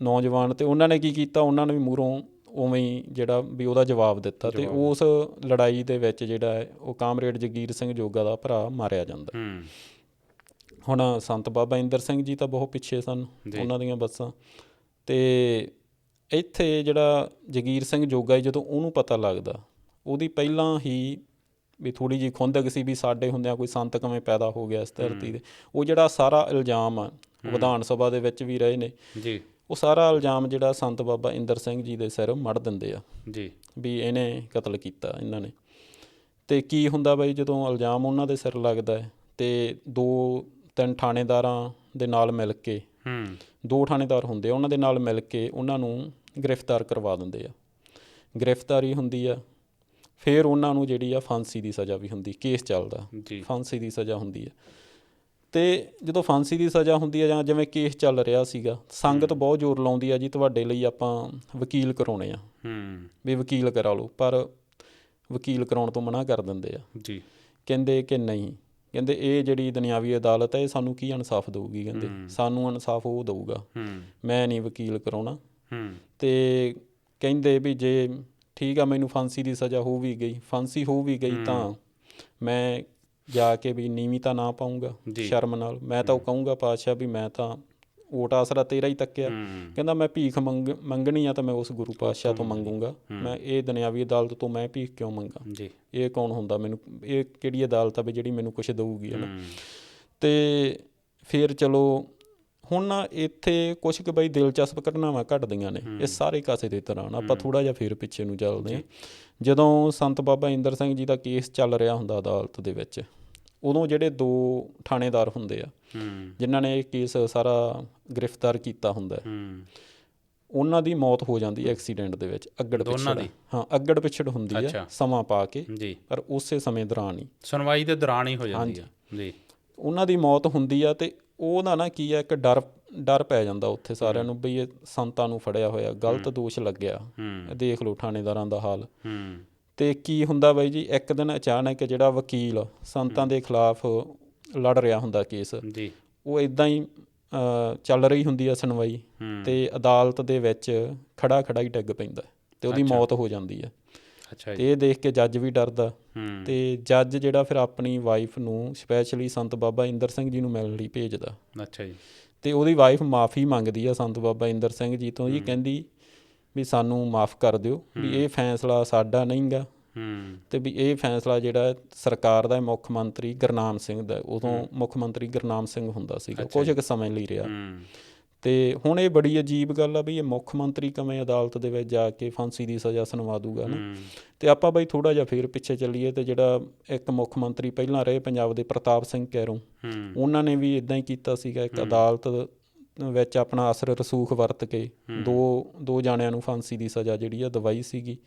S2: ਨੌਜਵਾਨ, ਅਤੇ ਉਹਨਾਂ ਨੇ ਕੀ ਕੀਤਾ, ਉਹਨਾਂ ਨੇ ਵੀ ਮੂਹਰੋਂ ਉਵੇਂ ਹੀ ਜਿਹੜਾ ਵੀ ਉਹਦਾ ਜਵਾਬ ਦਿੱਤਾ, ਅਤੇ ਉਸ ਲੜਾਈ ਦੇ ਵਿੱਚ ਜਿਹੜਾ ਹੈ ਉਹ ਕਾਮਰੇਡ ਜਗੀਰ ਸਿੰਘ ਜੋਗਾ ਦਾ ਭਰਾ ਮਾਰਿਆ ਜਾਂਦਾ। ਹੁਣ ਸੰਤ ਬਾਬਾ ਇੰਦਰ ਸਿੰਘ ਜੀ ਤਾਂ ਬਹੁਤ ਪਿੱਛੇ ਸਨ, ਉਹਨਾਂ ਦੀਆਂ ਬੱਸਾਂ। ਅਤੇ ਇੱਥੇ ਜਿਹੜਾ ਜਗੀਰ ਸਿੰਘ ਜੋਗਾ ਜਦੋਂ ਉਹਨੂੰ ਪਤਾ ਲੱਗਦਾ, ਉਹਦੀ ਪਹਿਲਾਂ ਹੀ ਵੀ ਥੋੜ੍ਹੀ ਜਿਹੀ ਖੁੰਦਕ ਸੀ ਵੀ ਸਾਡੇ ਹੁੰਦਿਆਂ ਕੋਈ ਸੰਤ ਕਿਵੇਂ ਪੈਦਾ ਹੋ ਗਿਆ ਇਸ ਧਰਤੀ 'ਤੇ। ਉਹ ਜਿਹੜਾ ਸਾਰਾ ਇਲਜ਼ਾਮ ਆ, ਵਿਧਾਨ ਸਭਾ ਦੇ ਵਿੱਚ ਵੀ ਰਹੇ ਨੇ ਜੀ, ਉਹ ਸਾਰਾ ਇਲਜ਼ਾਮ ਜਿਹੜਾ ਸੰਤ ਬਾਬਾ ਇੰਦਰ ਸਿੰਘ ਜੀ ਦੇ ਸਿਰ ਮੜ ਦਿੰਦੇ ਆ ਜੀ, ਵੀ ਇਹਨੇ ਕਤਲ ਕੀਤਾ ਇਹਨਾਂ ਨੇ। ਅਤੇ ਕੀ ਹੁੰਦਾ ਬਾਈ, ਜਦੋਂ ਇਲਜ਼ਾਮ ਉਹਨਾਂ ਦੇ ਸਿਰ ਲੱਗਦਾ ਹੈ ਅਤੇ 2-3 ਥਾਣੇਦਾਰਾਂ ਦੇ ਨਾਲ ਮਿਲ ਕੇ, 2 ਥਾਣੇਦਾਰ ਹੁੰਦੇ ਆ, ਉਹਨਾਂ ਦੇ ਨਾਲ ਮਿਲ ਕੇ ਉਹਨਾਂ ਨੂੰ ਗ੍ਰਿਫਤਾਰ ਕਰਵਾ ਦਿੰਦੇ ਆ। ਗ੍ਰਿਫਤਾਰੀ ਹੁੰਦੀ ਆ, ਫਿਰ ਉਹਨਾਂ ਨੂੰ ਜਿਹੜੀ ਆ ਫਾਂਸੀ ਦੀ ਸਜ਼ਾ ਵੀ ਹੁੰਦੀ, ਕੇਸ ਚੱਲਦਾ, ਫਾਂਸੀ ਦੀ ਸਜ਼ਾ ਹੁੰਦੀ ਆ। ਅਤੇ ਜਦੋਂ ਫਾਂਸੀ ਦੀ ਸਜ਼ਾ ਹੁੰਦੀ ਆ ਜਾਂ ਜਿਵੇਂ ਕੇਸ ਚੱਲ ਰਿਹਾ ਸੀਗਾ, ਸੰਗਤ ਬਹੁਤ ਜ਼ੋਰ ਲਾਉਂਦੀ ਆ ਜੀ ਤੁਹਾਡੇ ਲਈ ਆਪਾਂ ਵਕੀਲ ਕਰਾਉਣੇ ਆ, ਵੀ ਵਕੀਲ ਕਰਾ ਲਓ, ਪਰ ਵਕੀਲ ਕਰਾਉਣ ਤੋਂ ਮਨ੍ਹਾ ਕਰ ਦਿੰਦੇ ਆ ਜੀ। ਕਹਿੰਦੇ ਕਿ ਨਹੀਂ, ਕਹਿੰਦੇ ਇਹ ਜਿਹੜੀ ਦੁਨਿਆਵੀ ਅਦਾਲਤ ਹੈ ਇਹ ਸਾਨੂੰ ਕੀ ਇਨਸਾਫ ਦੇਊਗੀ, ਕਹਿੰਦੇ ਸਾਨੂੰ ਇਨਸਾਫ ਉਹ ਦੇਊਗਾ, ਮੈਂ ਨਹੀਂ ਵਕੀਲ ਕਰਾਉਣਾ। ਅਤੇ ਕਹਿੰਦੇ ਵੀ ਜੇ ਠੀਕ ਆ ਮੈਨੂੰ ਫਾਂਸੀ ਦੀ ਸਜ਼ਾ ਹੋ ਵੀ ਗਈ, ਫਾਂਸੀ ਹੋ ਵੀ ਗਈ, ਤਾਂ ਮੈਂ ਜਾ ਕੇ ਵੀ ਨੀਵੀਂ ਤਾਂ ਨਾ ਪਾਊਂਗਾ ਸ਼ਰਮ ਨਾਲ, ਮੈਂ ਤਾਂ ਉਹ ਕਹੂੰਗਾ ਪਾਤਸ਼ਾਹ ਵੀ ਮੈਂ ਤਾਂ ਓਟ ਆਸਰਾ ਤੇਰਾ ਹੀ ਤੱਕਿਆ। ਕਹਿੰਦਾ ਮੈਂ ਭੀਖ ਮੰਗਣੀ ਆ ਤਾਂ ਮੈਂ ਉਸ ਗੁਰੂ ਪਾਤਸ਼ਾਹ ਤੋਂ ਮੰਗੂੰਗਾ, ਮੈਂ ਇਹ ਦੁਨਿਆਵੀ ਅਦਾਲਤ ਤੋਂ ਮੈਂ ਭੀਖ ਕਿਉਂ ਮੰਗਾ, ਇਹ ਕੌਣ ਹੁੰਦਾ ਮੈਨੂੰ, ਇਹ ਕਿਹੜੀ ਅਦਾਲਤ ਆ ਵੀ ਜਿਹੜੀ ਮੈਨੂੰ ਕੁਛ ਦੇਊਗੀ, ਹੈ ਨਾ। ਅਤੇ ਫਿਰ ਚਲੋ ਹੁਣ ਨਾ ਇੱਥੇ ਕੁਛ ਕੁ ਬਈ ਦਿਲਚਸਪ ਘਟਨਾਵਾਂ ਘਟਦੀਆਂ ਨੇ ਇਸ ਸਾਰੇ ਕਾਸੇ ਦੇ ਦੌਰਾਨ। ਆਪਾਂ ਥੋੜ੍ਹਾ ਜਿਹਾ ਫਿਰ ਪਿੱਛੇ ਨੂੰ ਚੱਲਦੇ ਹਾਂ। ਜਦੋਂ ਸੰਤ ਬਾਬਾ ਇੰਦਰ ਸਿੰਘ ਜੀ ਦਾ ਕੇਸ ਚੱਲ ਰਿਹਾ ਹੁੰਦਾ ਅਦਾਲਤ ਦੇ ਵਿੱਚ, ਉਦੋਂ ਜਿਹੜੇ 2 ਥਾਣੇਦਾਰ ਹੁੰਦੇ ਆ ਜਿਨ੍ਹਾਂ ਨੇ ਇਹ ਕੇਸ ਸਾਰਾ ਗ੍ਰਿਫਤਾਰ ਕੀਤਾ ਹੁੰਦਾ, ਉਹਨਾਂ ਦੀ ਮੌਤ ਹੋ ਜਾਂਦੀ ਐਕਸੀਡੈਂਟ ਦੇ ਵਿੱਚ, ਅੱਗੜ
S1: ਦੋਨਾਂ
S2: ਪਿਛੜ।
S1: ਦੀ?
S2: ਹਾਂ, ਅੱਗੜ ਪਿਛੜ ਹੁੰਦੀ ਆ ਸਮਾਂ ਪਾ ਕੇ,
S1: ਜੀ,
S2: ਪਰ ਉਸੇ ਸਮੇਂ ਦੌਰਾਨ ਹੀ,
S1: ਸੁਣਵਾਈ ਦੇ ਦੌਰਾਨ ਹੀ ਹੋ ਜਾਂਦੀ ਆ ਜੀ।
S2: ਉਹਨਾਂ ਦੀ ਮੌਤ ਹੁੰਦੀ ਆ। ਅਤੇ ਉਹਦਾ ਨਾ ਕੀ ਆ, ਇੱਕ ਡਰ ਪੈ ਜਾਂਦਾ ਉੱਥੇ ਸਾਰਿਆਂ ਨੂੰ ਵੀ ਇਹ ਸੰਤਾਂ ਨੂੰ ਫੜਿਆ ਹੋਇਆ, ਗਲਤ ਦੋਸ਼ ਲੱਗਿਆ। ਦੇਖ ਲਓ ਥਾਣੇਦਾਰਾਂ ਦਾ ਹਾਲ। ਅਤੇ ਕੀ ਹੁੰਦਾ ਬਾਈ ਜੀ, ਇੱਕ ਦਿਨ ਅਚਾਨਕ ਜਿਹੜਾ ਵਕੀਲ ਸੰਤਾਂ ਦੇ ਖਿਲਾਫ ਲੜ ਰਿਹਾ ਹੁੰਦਾ ਕੇਸ, ਉਹ ਇੱਦਾਂ ਹੀ ਚੱਲ ਰਹੀ ਹੁੰਦੀ ਆ ਸੁਣਵਾਈ, ਅਤੇ ਅਦਾਲਤ ਦੇ ਵਿੱਚ ਖੜਾ ਹੀ ਡਿੱਗ ਪੈਂਦਾ ਅਤੇ ਉਹਦੀ ਮੌਤ ਹੋ ਜਾਂਦੀ ਆ। ਅਤੇ ਇਹ ਦੇਖ ਕੇ ਜੱਜ ਵੀ ਡਰਦਾ, ਅਤੇ ਜੱਜ ਜਿਹੜਾ ਫਿਰ ਆਪਣੀ ਵਾਈਫ ਨੂੰ ਸਪੈਸ਼ਲੀ ਸੰਤ ਬਾਬਾ ਇੰਦਰ ਸਿੰਘ ਜੀ ਨੂੰ ਮਿਲਣ ਲਈ ਭੇਜਦਾ। ਅਤੇ ਉਹਦੀ ਵਾਈਫ ਮਾफ़ੀ ਮੰਗਦੀ ਆ ਸੰਤ ਬਾਬਾ ਇੰਦਰ ਸਿੰਘ ਜੀ ਤੋਂ, ਜੀ ਕਹਿੰਦੀ ਵੀ ਸਾਨੂੰ ਮਾफ़ ਕਰ ਦਿਓ, ਵੀ ਇਹ ਫੈਸਲਾ ਸਾਡਾ ਨਹੀਂ ਗਾ, ਅਤੇ ਵੀ ਇਹ ਫੈਸਲਾ ਜਿਹੜਾ ਸਰਕਾਰ ਦਾ, ਮੁੱਖ ਮੰਤਰੀ ਗੁਰਨਾਮ ਸਿੰਘ ਦਾ, ਉਦੋਂ ਮੁੱਖ ਮੰਤਰੀ ਗੁਰਨਾਮ ਸਿੰਘ ਹੁੰਦਾ ਸੀਗਾ, ਕੁਝ ਕੁ ਸਮੇਂ ਲਈ ਰਿਹਾ। ਅਤੇ ਹੁਣ ਇਹ ਬੜੀ ਅਜੀਬ ਗੱਲ ਆ ਵੀ ਇਹ ਮੁੱਖ ਮੰਤਰੀ ਕਿਵੇਂ ਅਦਾਲਤ ਦੇ ਵਿੱਚ ਜਾ ਕੇ ਫਾਂਸੀ ਦੀ ਸਜ਼ਾ ਸੁਣਵਾ ਦੂਗਾ ਨਾ। ਅਤੇ ਆਪਾਂ ਬਾਈ ਥੋੜ੍ਹਾ ਜਿਹਾ ਫਿਰ ਪਿੱਛੇ ਚੱਲੀਏ, ਅਤੇ ਜਿਹੜਾ ਇੱਕ ਮੁੱਖ ਮੰਤਰੀ ਪਹਿਲਾਂ ਰਹੇ ਪੰਜਾਬ ਦੇ, ਪ੍ਰਤਾਪ ਸਿੰਘ ਕੈਰੋਂ, ਉਹਨਾਂ ਨੇ ਵੀ ਇੱਦਾਂ ਹੀ ਕੀਤਾ ਸੀਗਾ। ਇੱਕ ਅਦਾਲਤ ਵਿੱਚ ਆਪਣਾ ਅਸਰ ਰਸੂਖ ਵਰਤ ਕੇ ਦੋ ਜਾਣਿਆਂ ਨੂੰ ਫਾਂਸੀ ਦੀ ਸਜ਼ਾ ਜਿਹੜੀ ਆ ਦਵਾਈ ਸੀਗੀ।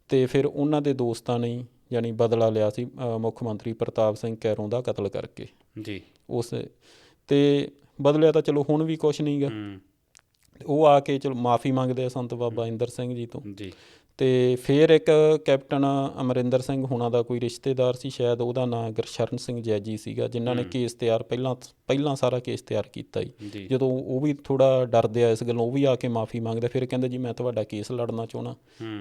S2: ਅਤੇ ਫਿਰ ਉਹਨਾਂ ਦੇ ਦੋਸਤਾਂ ਨੇ ਯਾਨੀ ਬਦਲਾ ਲਿਆ ਸੀ ਮੁੱਖ ਮੰਤਰੀ ਪ੍ਰਤਾਪ ਸਿੰਘ ਕੈਰੋਂ ਦਾ ਕਤਲ ਕਰਕੇ
S1: ਜੀ
S2: ਉਸ। ਅਤੇ ਬਦਲਿਆ ਤਾਂ ਚਲੋ ਹੁਣ ਵੀ ਕੁਛ ਨਹੀਂ ਗਾ। ਉਹ ਆ ਕੇ ਚਲੋ ਮਾफ़ੀ ਮੰਗਦੇ ਆ ਸੰਤ ਬਾਬਾ ਇੰਦਰ ਸਿੰਘ ਜੀ ਤੋਂ। ਅਤੇ ਫਿਰ ਇੱਕ ਕੈਪਟਨ ਅਮਰਿੰਦਰ ਸਿੰਘ ਹੁਣਾਂ ਦਾ ਕੋਈ ਰਿਸ਼ਤੇਦਾਰ ਸੀ ਸ਼ਾਇਦ, ਉਹਦਾ ਨਾਂ ਗੁਰਸ਼ਰਨ ਸਿੰਘ ਜੈਜੀ ਸੀਗਾ, ਜਿਨ੍ਹਾਂ ਨੇ ਕੇਸ ਤਿਆਰ ਪਹਿਲਾਂ ਸਾਰਾ ਕੇਸ ਤਿਆਰ ਕੀਤਾ ਜੀ। ਜਦੋਂ ਉਹ ਵੀ ਥੋੜ੍ਹਾ ਡਰਦੇ ਆ ਇਸ ਗੱਲੋਂ, ਉਹ ਵੀ ਆ ਕੇ ਮਾफ़ੀ ਮੰਗਦੇ। ਫਿਰ ਕਹਿੰਦੇ ਜੀ ਮੈਂ ਤੁਹਾਡਾ ਕੇਸ ਲੜਨਾ ਚਾਹੁੰਦਾ।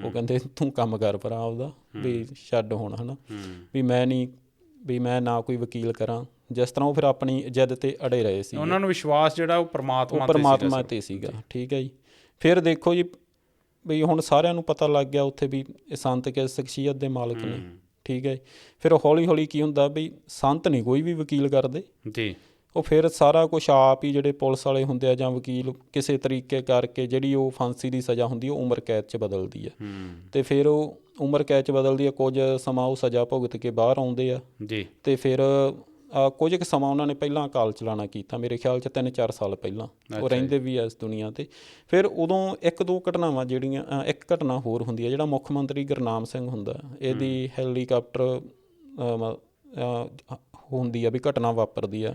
S2: ਉਹ ਕਹਿੰਦੇ ਤੂੰ ਕੰਮ ਕਰ ਭਰਾ ਆਪਦਾ, ਵੀ ਛੱਡ ਹੁਣ, ਹੈ ਨਾ, ਵੀ ਮੈਂ ਨਾ ਕੋਈ ਵਕੀਲ ਕਰਾਂ। ਜਿਸ ਤਰ੍ਹਾਂ ਉਹ ਫਿਰ ਆਪਣੀ ਜਿੱਦ 'ਤੇ ਅੜੇ ਰਹੇ ਸੀ।
S1: ਉਹਨਾਂ ਨੂੰ ਵਿਸ਼ਵਾਸ ਜਿਹੜਾ ਉਹ ਪਰਮਾਤਮਾ
S2: 'ਤੇ ਸੀਗਾ। ਠੀਕ ਹੈ ਜੀ। ਫਿਰ ਦੇਖੋ ਜੀ ਬਈ ਹੁਣ ਸਾਰਿਆਂ ਨੂੰ ਪਤਾ ਲੱਗ ਗਿਆ ਉੱਥੇ ਵੀ ਇਹ ਸੰਤ ਕਿਸ ਸ਼ਖਸੀਅਤ ਦੇ ਮਾਲਕ ਨੇ। ਠੀਕ ਹੈ। ਫਿਰ ਹੌਲੀ ਹੌਲੀ ਕੀ ਹੁੰਦਾ ਬਈ ਸੰਤ ਨਹੀਂ ਕੋਈ ਵੀ ਵਕੀਲ ਕਰਦੇ
S1: ਜੀ,
S2: ਉਹ ਫਿਰ ਸਾਰਾ ਕੁਛ ਆਪ ਹੀ, ਜਿਹੜੇ ਪੁਲਿਸ ਵਾਲੇ ਹੁੰਦੇ ਆ ਜਾਂ ਵਕੀਲ, ਕਿਸੇ ਤਰੀਕੇ ਕਰਕੇ ਜਿਹੜੀ ਉਹ ਫਾਂਸੀ ਦੀ ਸਜ਼ਾ ਹੁੰਦੀ ਉਹ ਉਮਰ ਕੈਦ 'ਚ ਬਦਲਦੀ ਆ। ਅਤੇ ਫਿਰ ਉਹ ਉਮਰ ਕੈਦ 'ਚ ਬਦਲਦੀ ਆ, ਕੁਝ ਸਮਾਂ ਉਹ ਸਜ਼ਾ ਭੁਗਤ ਕੇ ਬਾਹਰ ਆਉਂਦੇ ਆ ਜੀ। ਅਤੇ ਫਿਰ ਕੁਝ ਕੁ ਸਮਾਂ ਉਹਨਾਂ ਨੇ ਪਹਿਲਾਂ ਅਕਾਲ ਚਲਾਣਾ ਕੀਤਾ, ਮੇਰੇ ਖਿਆਲ 'ਚ 3-4 ਸਾਲ ਪਹਿਲਾਂ ਉਹ ਰਹਿੰਦੇ ਵੀ ਆ ਇਸ ਦੁਨੀਆ 'ਤੇ। ਫਿਰ ਉਦੋਂ 1-2 ਘਟਨਾਵਾਂ ਜਿਹੜੀਆਂ, ਇੱਕ ਘਟਨਾ ਹੋਰ ਹੁੰਦੀ ਹੈ, ਜਿਹੜਾ ਮੁੱਖ ਮੰਤਰੀ ਗੁਰਨਾਮ ਸਿੰਘ ਹੁੰਦਾ, ਇਹਦੀ ਹੈਲੀਕਾਪਟਰ ਹੁੰਦੀ ਆ ਵੀ ਘਟਨਾ ਵਾਪਰਦੀ ਆ,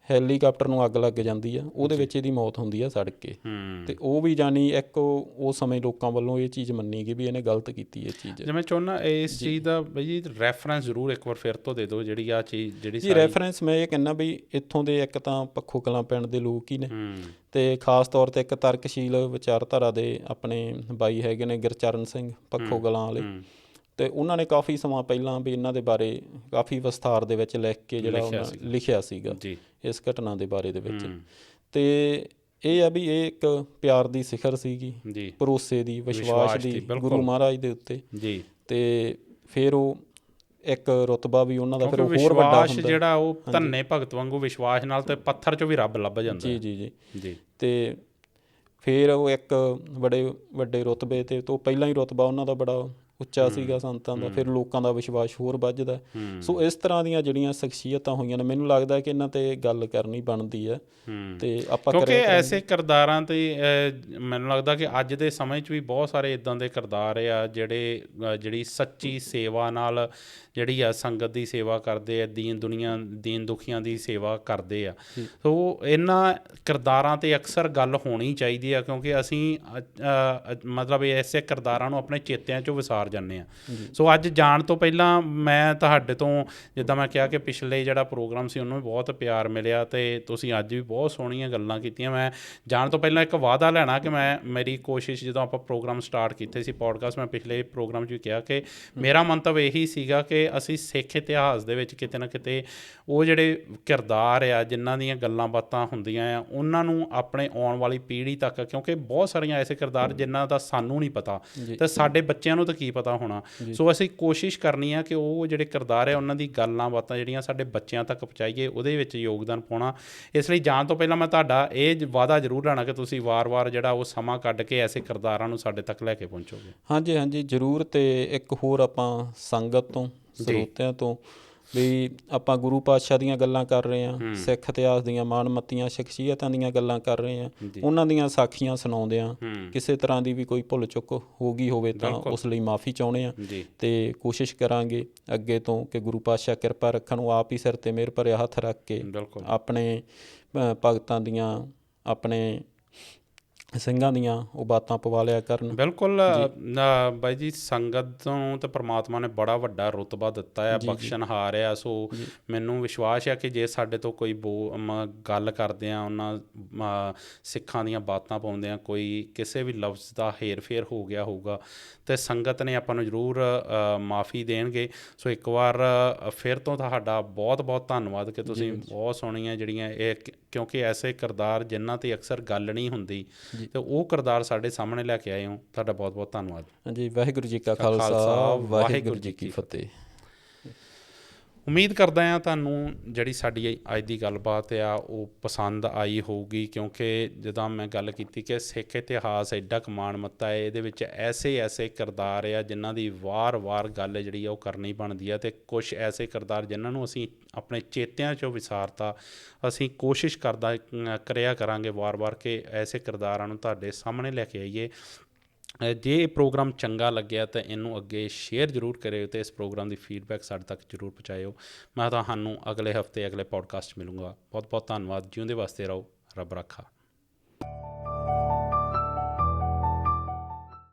S2: ਹੈਲੀਕਾਪਟਰ ਨੂੰ ਅੱਗ ਲੱਗ ਜਾਂਦੀ ਆ, ਉਹਦੇ ਵਿੱਚ ਇਹਦੀ ਮੌਤ ਹੁੰਦੀ ਆ ਸੜ ਕੇ। ਅਤੇ ਉਹ ਵੀ ਜਾਨੀ ਇੱਕ ਉਸ ਸਮੇਂ ਲੋਕਾਂ ਵੱਲੋਂ ਇਹ ਚੀਜ਼ ਮੰਨੀ ਗਈ ਵੀ ਇਹਨੇ ਗਲਤ ਕੀਤੀ ਇਹ ਚੀਜ਼।
S1: ਜਿਵੇਂ ਚਾਹੁੰਦਾ ਇਸ ਚੀਜ਼ ਦਾ ਬਈ ਜੀ ਰੈਫਰੈਂਸ ਜ਼ਰੂਰ ਇੱਕ ਵਾਰ ਫਿਰ ਤੋਂ ਦੇ ਦਿਓ, ਜਿਹੜੀ ਆ ਚੀਜ਼ ਜਿਹੜੀ
S2: ਜੀ ਰੈਫਰੈਂਸ ਮੈਂ ਇਹ ਕਹਿੰਦਾ ਵੀ ਇੱਥੋਂ ਦੇ ਇੱਕ ਤਾਂ ਪੱਖੋ ਕਲਾਂ ਪਿੰਡ ਦੇ ਲੋਕ ਹੀ ਨੇ, ਅਤੇ ਖਾਸ ਤੌਰ 'ਤੇ ਇੱਕ ਤਰਕਸ਼ੀਲ ਵਿਚਾਰਧਾਰਾ ਦੇ ਆਪਣੇ ਬਾਈ ਹੈਗੇ ਨੇ ਗੁਰਚਰਨ ਸਿੰਘ ਪੱਖੋ ਕਲਾਂ ਵਾਲੇ, ਅਤੇ ਉਹਨਾਂ ਨੇ ਕਾਫੀ ਸਮਾਂ ਪਹਿਲਾਂ ਵੀ ਇਹਨਾਂ ਦੇ ਬਾਰੇ ਕਾਫੀ ਵਿਸਥਾਰ ਦੇ ਵਿੱਚ ਲਿਖ ਕੇ ਜਿਹੜਾ ਉਹਨਾਂ ਲਿਖਿਆ ਸੀਗਾ ਇਸ ਘਟਨਾ ਦੇ ਬਾਰੇ ਦੇ ਵਿੱਚ। ਅਤੇ ਇਹ ਆ ਵੀ ਇਹ ਇੱਕ ਪਿਆਰ ਦੀ ਸਿਖਰ ਸੀਗੀ, ਭਰੋਸੇ ਦੀ, ਵਿਸ਼ਵਾਸ ਦੀ ਗੁਰੂ ਮਹਾਰਾਜ ਦੇ ਉੱਤੇ। ਅਤੇ ਫਿਰ ਉਹ ਇੱਕ ਰੁਤਬਾ ਵੀ ਉਹਨਾਂ ਦਾ ਫਿਰ ਹੋਰ ਵੱਡਾ ਹੁੰਦਾ,
S1: ਜਿਹੜਾ ਉਹ ਧੰਨੇ ਭਗਤ ਵਾਂਗੂ ਵਿਸ਼ਵਾਸ ਨਾਲ ਤੇ ਪੱਥਰ 'ਚੋਂ ਵੀ ਰੱਬ ਲੱਭ ਜਾਂਦਾ।
S2: ਜੀ। ਅਤੇ ਫਿਰ ਉਹ ਇੱਕ ਬੜੇ ਵੱਡੇ ਰੁਤਬੇ 'ਤੇ ਤੋਂ ਪਹਿਲਾਂ ਹੀ ਰੁਤਬਾ ਉਹਨਾਂ ਦਾ ਬੜਾ ਉੱਚਾ ਸੀਗਾ ਸੰਤਾਂ ਦਾ, ਫਿਰ ਲੋਕਾਂ ਦਾ ਵਿਸ਼ਵਾਸ ਹੋਰ ਵੱਧਦਾ। ਸੋ ਇਸ ਤਰ੍ਹਾਂ ਦੀਆਂ ਜਿਹੜੀਆਂ ਸ਼ਖਸੀਅਤਾਂ ਹੋਈਆਂ ਨੇ, ਮੈਨੂੰ ਲੱਗਦਾ ਕਿ ਇਹਨਾਂ 'ਤੇ ਗੱਲ ਕਰਨੀ ਬਣਦੀ ਹੈ। ਅਤੇ ਆਪਾਂ
S1: ਕਿਉਂਕਿ ਐਸੇ ਕਿਰਦਾਰਾਂ 'ਤੇ ਮੈਨੂੰ ਲੱਗਦਾ ਕਿ ਅੱਜ ਦੇ ਸਮੇਂ 'ਚ ਵੀ ਬਹੁਤ ਸਾਰੇ ਇੱਦਾਂ ਦੇ ਕਿਰਦਾਰ ਆ ਜਿਹੜੀ ਸੱਚੀ ਸੇਵਾ ਨਾਲ ਜਿਹੜੀ ਆ ਸੰਗਤ ਦੀ ਸੇਵਾ ਕਰਦੇ ਆ, ਦੀਨ ਦੁਖੀਆਂ ਦੀ ਸੇਵਾ ਕਰਦੇ ਆ। ਸੋ ਇਹਨਾਂ ਕਿਰਦਾਰਾਂ 'ਤੇ ਅਕਸਰ ਗੱਲ ਹੋਣੀ ਚਾਹੀਦੀ ਆ, ਕਿਉਂਕਿ ਅਸੀਂ ਮਤਲਬ ਐਸੇ ਕਿਰਦਾਰਾਂ ਨੂੰ ਆਪਣੇ ਚੇਤਿਆਂ 'ਚੋਂ ਵਿਸਾਰ ਜਾਂਦੇ ਹਾਂ। ਸੋ ਅੱਜ ਜਾਣ ਤੋਂ ਪਹਿਲਾਂ ਮੈਂ ਤੁਹਾਡੇ ਤੋਂ, ਜਿੱਦਾਂ ਮੈਂ ਕਿਹਾ ਕਿ ਪਿਛਲੇ ਜਿਹੜਾ ਪ੍ਰੋਗਰਾਮ ਸੀ ਉਹਨੂੰ ਵੀ ਬਹੁਤ ਪਿਆਰ ਮਿਲਿਆ, ਅਤੇ ਤੁਸੀਂ ਅੱਜ ਵੀ ਬਹੁਤ ਸੋਹਣੀਆਂ ਗੱਲਾਂ ਕੀਤੀਆਂ। ਮੈਂ ਜਾਣ ਤੋਂ ਪਹਿਲਾਂ ਇੱਕ ਵਾਅਦਾ ਲੈਣਾ ਕਿ ਮੇਰੀ ਕੋਸ਼ਿਸ਼, ਜਦੋਂ ਆਪਾਂ ਪ੍ਰੋਗਰਾਮ ਸਟਾਰਟ ਕੀਤੇ ਸੀ ਪੋਡਕਾਸਟ, ਮੈਂ ਪਿਛਲੇ ਪ੍ਰੋਗਰਾਮ 'ਚ ਵੀ ਕਿਹਾ ਕਿ ਮੇਰਾ ਮੰਤਵ ਇਹੀ ਸੀਗਾ ਕਿ ਅਸੀਂ ਸਿੱਖ ਇਤਿਹਾਸ ਦੇ ਵਿੱਚ ਕਿਤੇ ਨਾ ਕਿਤੇ ਉਹ ਜਿਹੜੇ ਕਿਰਦਾਰ ਆ, ਜਿਨ੍ਹਾਂ ਦੀਆਂ ਗੱਲਾਂ ਬਾਤਾਂ ਹੁੰਦੀਆਂ ਆ, ਉਹਨਾਂ ਨੂੰ ਆਪਣੇ ਆਉਣ ਵਾਲੀ ਪੀੜ੍ਹੀ ਤੱਕ, ਕਿਉਂਕਿ ਬਹੁਤ ਸਾਰੀਆਂ ਐਸੇ ਕਿਰਦਾਰ ਜਿਨ੍ਹਾਂ ਦਾ ਸਾਨੂੰ ਨਹੀਂ ਪਤਾ ਅਤੇ ਸਾਡੇ ਬੱਚਿਆਂ ਨੂੰ ਤਾਂ ਕੀ ਪਤਾ ਹੋਣਾ। ਸੋ ਅਸੀਂ ਕੋਸ਼ਿਸ਼ ਕਰਨੀ ਆ ਕਿ ਉਹ ਜਿਹੜੇ ਕਿਰਦਾਰ ਆ ਉਹਨਾਂ ਦੀ ਗੱਲਾਂ ਬਾਤਾਂ ਜਿਹੜੀਆਂ ਸਾਡੇ ਬੱਚਿਆਂ ਤੱਕ ਪਹੁੰਚਾਈਏ, ਉਹਦੇ ਵਿੱਚ ਯੋਗਦਾਨ ਪਾਉਣਾ। ਇਸ ਲਈ ਜਾਣ ਤੋਂ ਪਹਿਲਾਂ ਮੈਂ ਤੁਹਾਡਾ ਇਹ ਵਾਅਦਾ ਜ਼ਰੂਰ ਲੈਣਾ ਕਿ ਤੁਸੀਂ ਵਾਰ-ਵਾਰ ਜਿਹੜਾ ਉਹ ਸਮਾਂ ਕੱਢ ਕੇ ਐਸੇ ਕਿਰਦਾਰਾਂ ਨੂੰ ਸਾਡੇ ਤੱਕ ਲੈ ਕੇ ਪਹੁੰਚੋਗੇ।
S2: ਹਾਂਜੀ ਜ਼ਰੂਰ। ਅਤੇ ਇੱਕ ਹੋਰ ਆਪਾਂ ਸੰਗਤ ਤੋਂ, ਸਰੋਤਿਆਂ ਤੋਂ ਵੀ ਆਪਾਂ ਗੁਰੂ ਪਾਤਸ਼ਾਹ ਦੀਆਂ ਗੱਲਾਂ ਕਰ ਰਹੇ ਹਾਂ, ਸਿੱਖ ਇਤਿਹਾਸ ਦੀਆਂ ਮਾਣਮੱਤੀਆਂ ਸ਼ਖਸੀਅਤਾਂ ਦੀਆਂ ਗੱਲਾਂ ਕਰ ਰਹੇ ਹਾਂ, ਉਹਨਾਂ ਦੀਆਂ ਸਾਖੀਆਂ ਸੁਣਾਉਂਦੇ ਹਾਂ। ਕਿਸੇ ਤਰ੍ਹਾਂ ਦੀ ਵੀ ਕੋਈ ਭੁੱਲ ਚੁੱਕ ਹੋ ਗਈ ਹੋਵੇ ਤਾਂ ਉਸ ਲਈ ਮਾफ़ੀ ਚਾਹੁੰਦੇ ਹਾਂ ਅਤੇ ਕੋਸ਼ਿਸ਼ ਕਰਾਂਗੇ ਅੱਗੇ ਤੋਂ ਕਿ ਗੁਰੂ ਪਾਤਸ਼ਾਹ ਕਿਰਪਾ ਰੱਖਣ, ਉਹ ਆਪ ਹੀ ਸਿਰ 'ਤੇ ਮਿਹਰ ਭਰਿਆ ਹੱਥ ਰੱਖ ਕੇ ਆਪਣੇ ਭਗਤਾਂ ਦੀਆਂ, ਆਪਣੇ ਸਿੰਘਾਂ ਦੀਆਂ ਉਹ ਬਾਤਾਂ ਪਵਾ ਲਿਆ ਕਰਨ।
S1: ਬਿਲਕੁਲ ਬਾਈ ਜੀ, ਸੰਗਤ ਨੂੰ ਤਾਂ ਪਰਮਾਤਮਾ ਨੇ ਬੜਾ ਵੱਡਾ ਰੁਤਬਾ ਦਿੱਤਾ ਆ, ਬਖਸ਼ਣਹਾਰ ਆ। ਸੋ ਮੈਨੂੰ ਵਿਸ਼ਵਾਸ ਆ ਕਿ ਜੇ ਸਾਡੇ ਤੋਂ ਕੋਈ ਗੱਲ ਕਰਦੇ ਆ, ਉਹਨਾਂ ਸਿੱਖਾਂ ਦੀਆਂ ਬਾਤਾਂ ਪਾਉਂਦੇ ਆ, ਕੋਈ ਕਿਸੇ ਵੀ ਲਫ਼ਜ਼ ਦਾ ਹੇਰ ਫੇਰ ਹੋ ਗਿਆ ਹੋਊਗਾ ਅਤੇ ਸੰਗਤ ਨੇ ਆਪਾਂ ਨੂੰ ਜ਼ਰੂਰ ਮਾफ़ੀ ਦੇਣਗੇ। ਸੋ ਇੱਕ ਵਾਰ ਫਿਰ ਤੋਂ ਤੁਹਾਡਾ ਬਹੁਤ ਬਹੁਤ ਧੰਨਵਾਦ ਕਿ ਤੁਸੀਂ ਬਹੁਤ ਸੋਹਣੀਆਂ ਜਿਹੜੀਆਂ ਇਹ, ਕਿਉਂਕਿ ਐਸੇ ਕਿਰਦਾਰ ਜਿਨ੍ਹਾਂ 'ਤੇ ਅਕਸਰ ਗੱਲ ਨਹੀਂ ਹੁੰਦੀ ਅਤੇ ਉਹ ਕਿਰਦਾਰ ਸਾਡੇ ਸਾਹਮਣੇ ਲੈ ਕੇ ਆਏ ਹੋ। ਤੁਹਾਡਾ ਬਹੁਤ ਬਹੁਤ ਧੰਨਵਾਦ।
S2: ਹਾਂਜੀ, ਵਾਹਿਗੁਰੂ ਜੀ ਕਾ ਖਾਲਸਾ, ਵਾਹਿਗੁਰੂ ਜੀ ਕੀ ਫਤਿਹ।
S1: ਉਮੀਦ ਕਰਦਾ ਹਾਂ ਤੁਹਾਨੂੰ ਜਿਹੜੀ ਸਾਡੀ ਅੱਜ ਦੀ ਗੱਲਬਾਤ ਆ ਉਹ ਪਸੰਦ ਆਈ ਹੋਊਗੀ, ਕਿਉਂਕਿ ਜਦੋਂ ਮੈਂ ਗੱਲ ਕੀਤੀ ਕਿ ਸਿੱਖ ਇਤਿਹਾਸ ਐਡਾ ਕੁ ਮਾਣਮੱਤਾ ਹੈ, ਇਹਦੇ ਵਿੱਚ ਐਸੇ ਕਿਰਦਾਰ ਆ ਜਿਨ੍ਹਾਂ ਦੀ ਵਾਰ-ਵਾਰ ਗੱਲ ਜਿਹੜੀ ਆ ਉਹ ਕਰਨੀ ਬਣਦੀ ਆ, ਅਤੇ ਕੁਛ ਐਸੇ ਕਿਰਦਾਰ ਜਿਨ੍ਹਾਂ ਨੂੰ ਅਸੀਂ ਆਪਣੇ ਚੇਤਿਆਂ 'ਚੋਂ ਵਿਸਾਰਤਾ। ਅਸੀਂ ਕੋਸ਼ਿਸ਼ ਕਰਿਆ ਕਰਾਂਗੇ ਵਾਰ-ਵਾਰ ਕਿ ਐਸੇ ਕਿਰਦਾਰਾਂ ਨੂੰ ਤੁਹਾਡੇ ਸਾਹਮਣੇ ਲੈ ਕੇ ਆਈਏ। ਜੇ ਇਹ ਪ੍ਰੋਗਰਾਮ ਚੰਗਾ ਲੱਗਿਆ ਤਾਂ ਇਹਨੂੰ ਅੱਗੇ ਸ਼ੇਅਰ ਜ਼ਰੂਰ ਕਰਿਓ ਅਤੇ ਇਸ ਪ੍ਰੋਗਰਾਮ ਦੀ ਫੀਡਬੈਕ ਸਾਡੇ ਤੱਕ ਜ਼ਰੂਰ ਪਹੁੰਚਾਇਓ। ਮੈਂ ਤੁਹਾਨੂੰ ਅਗਲੇ ਹਫ਼ਤੇ ਅਗਲੇ ਪੋਡਕਾਸਟ 'ਚ ਮਿਲੂੰਗਾ। ਬਹੁਤ ਬਹੁਤ ਧੰਨਵਾਦ। ਜਿਉਂਦੇ ਵਾਸਤੇ ਰਹੋ। ਰੱਬ ਰਾਖਾ।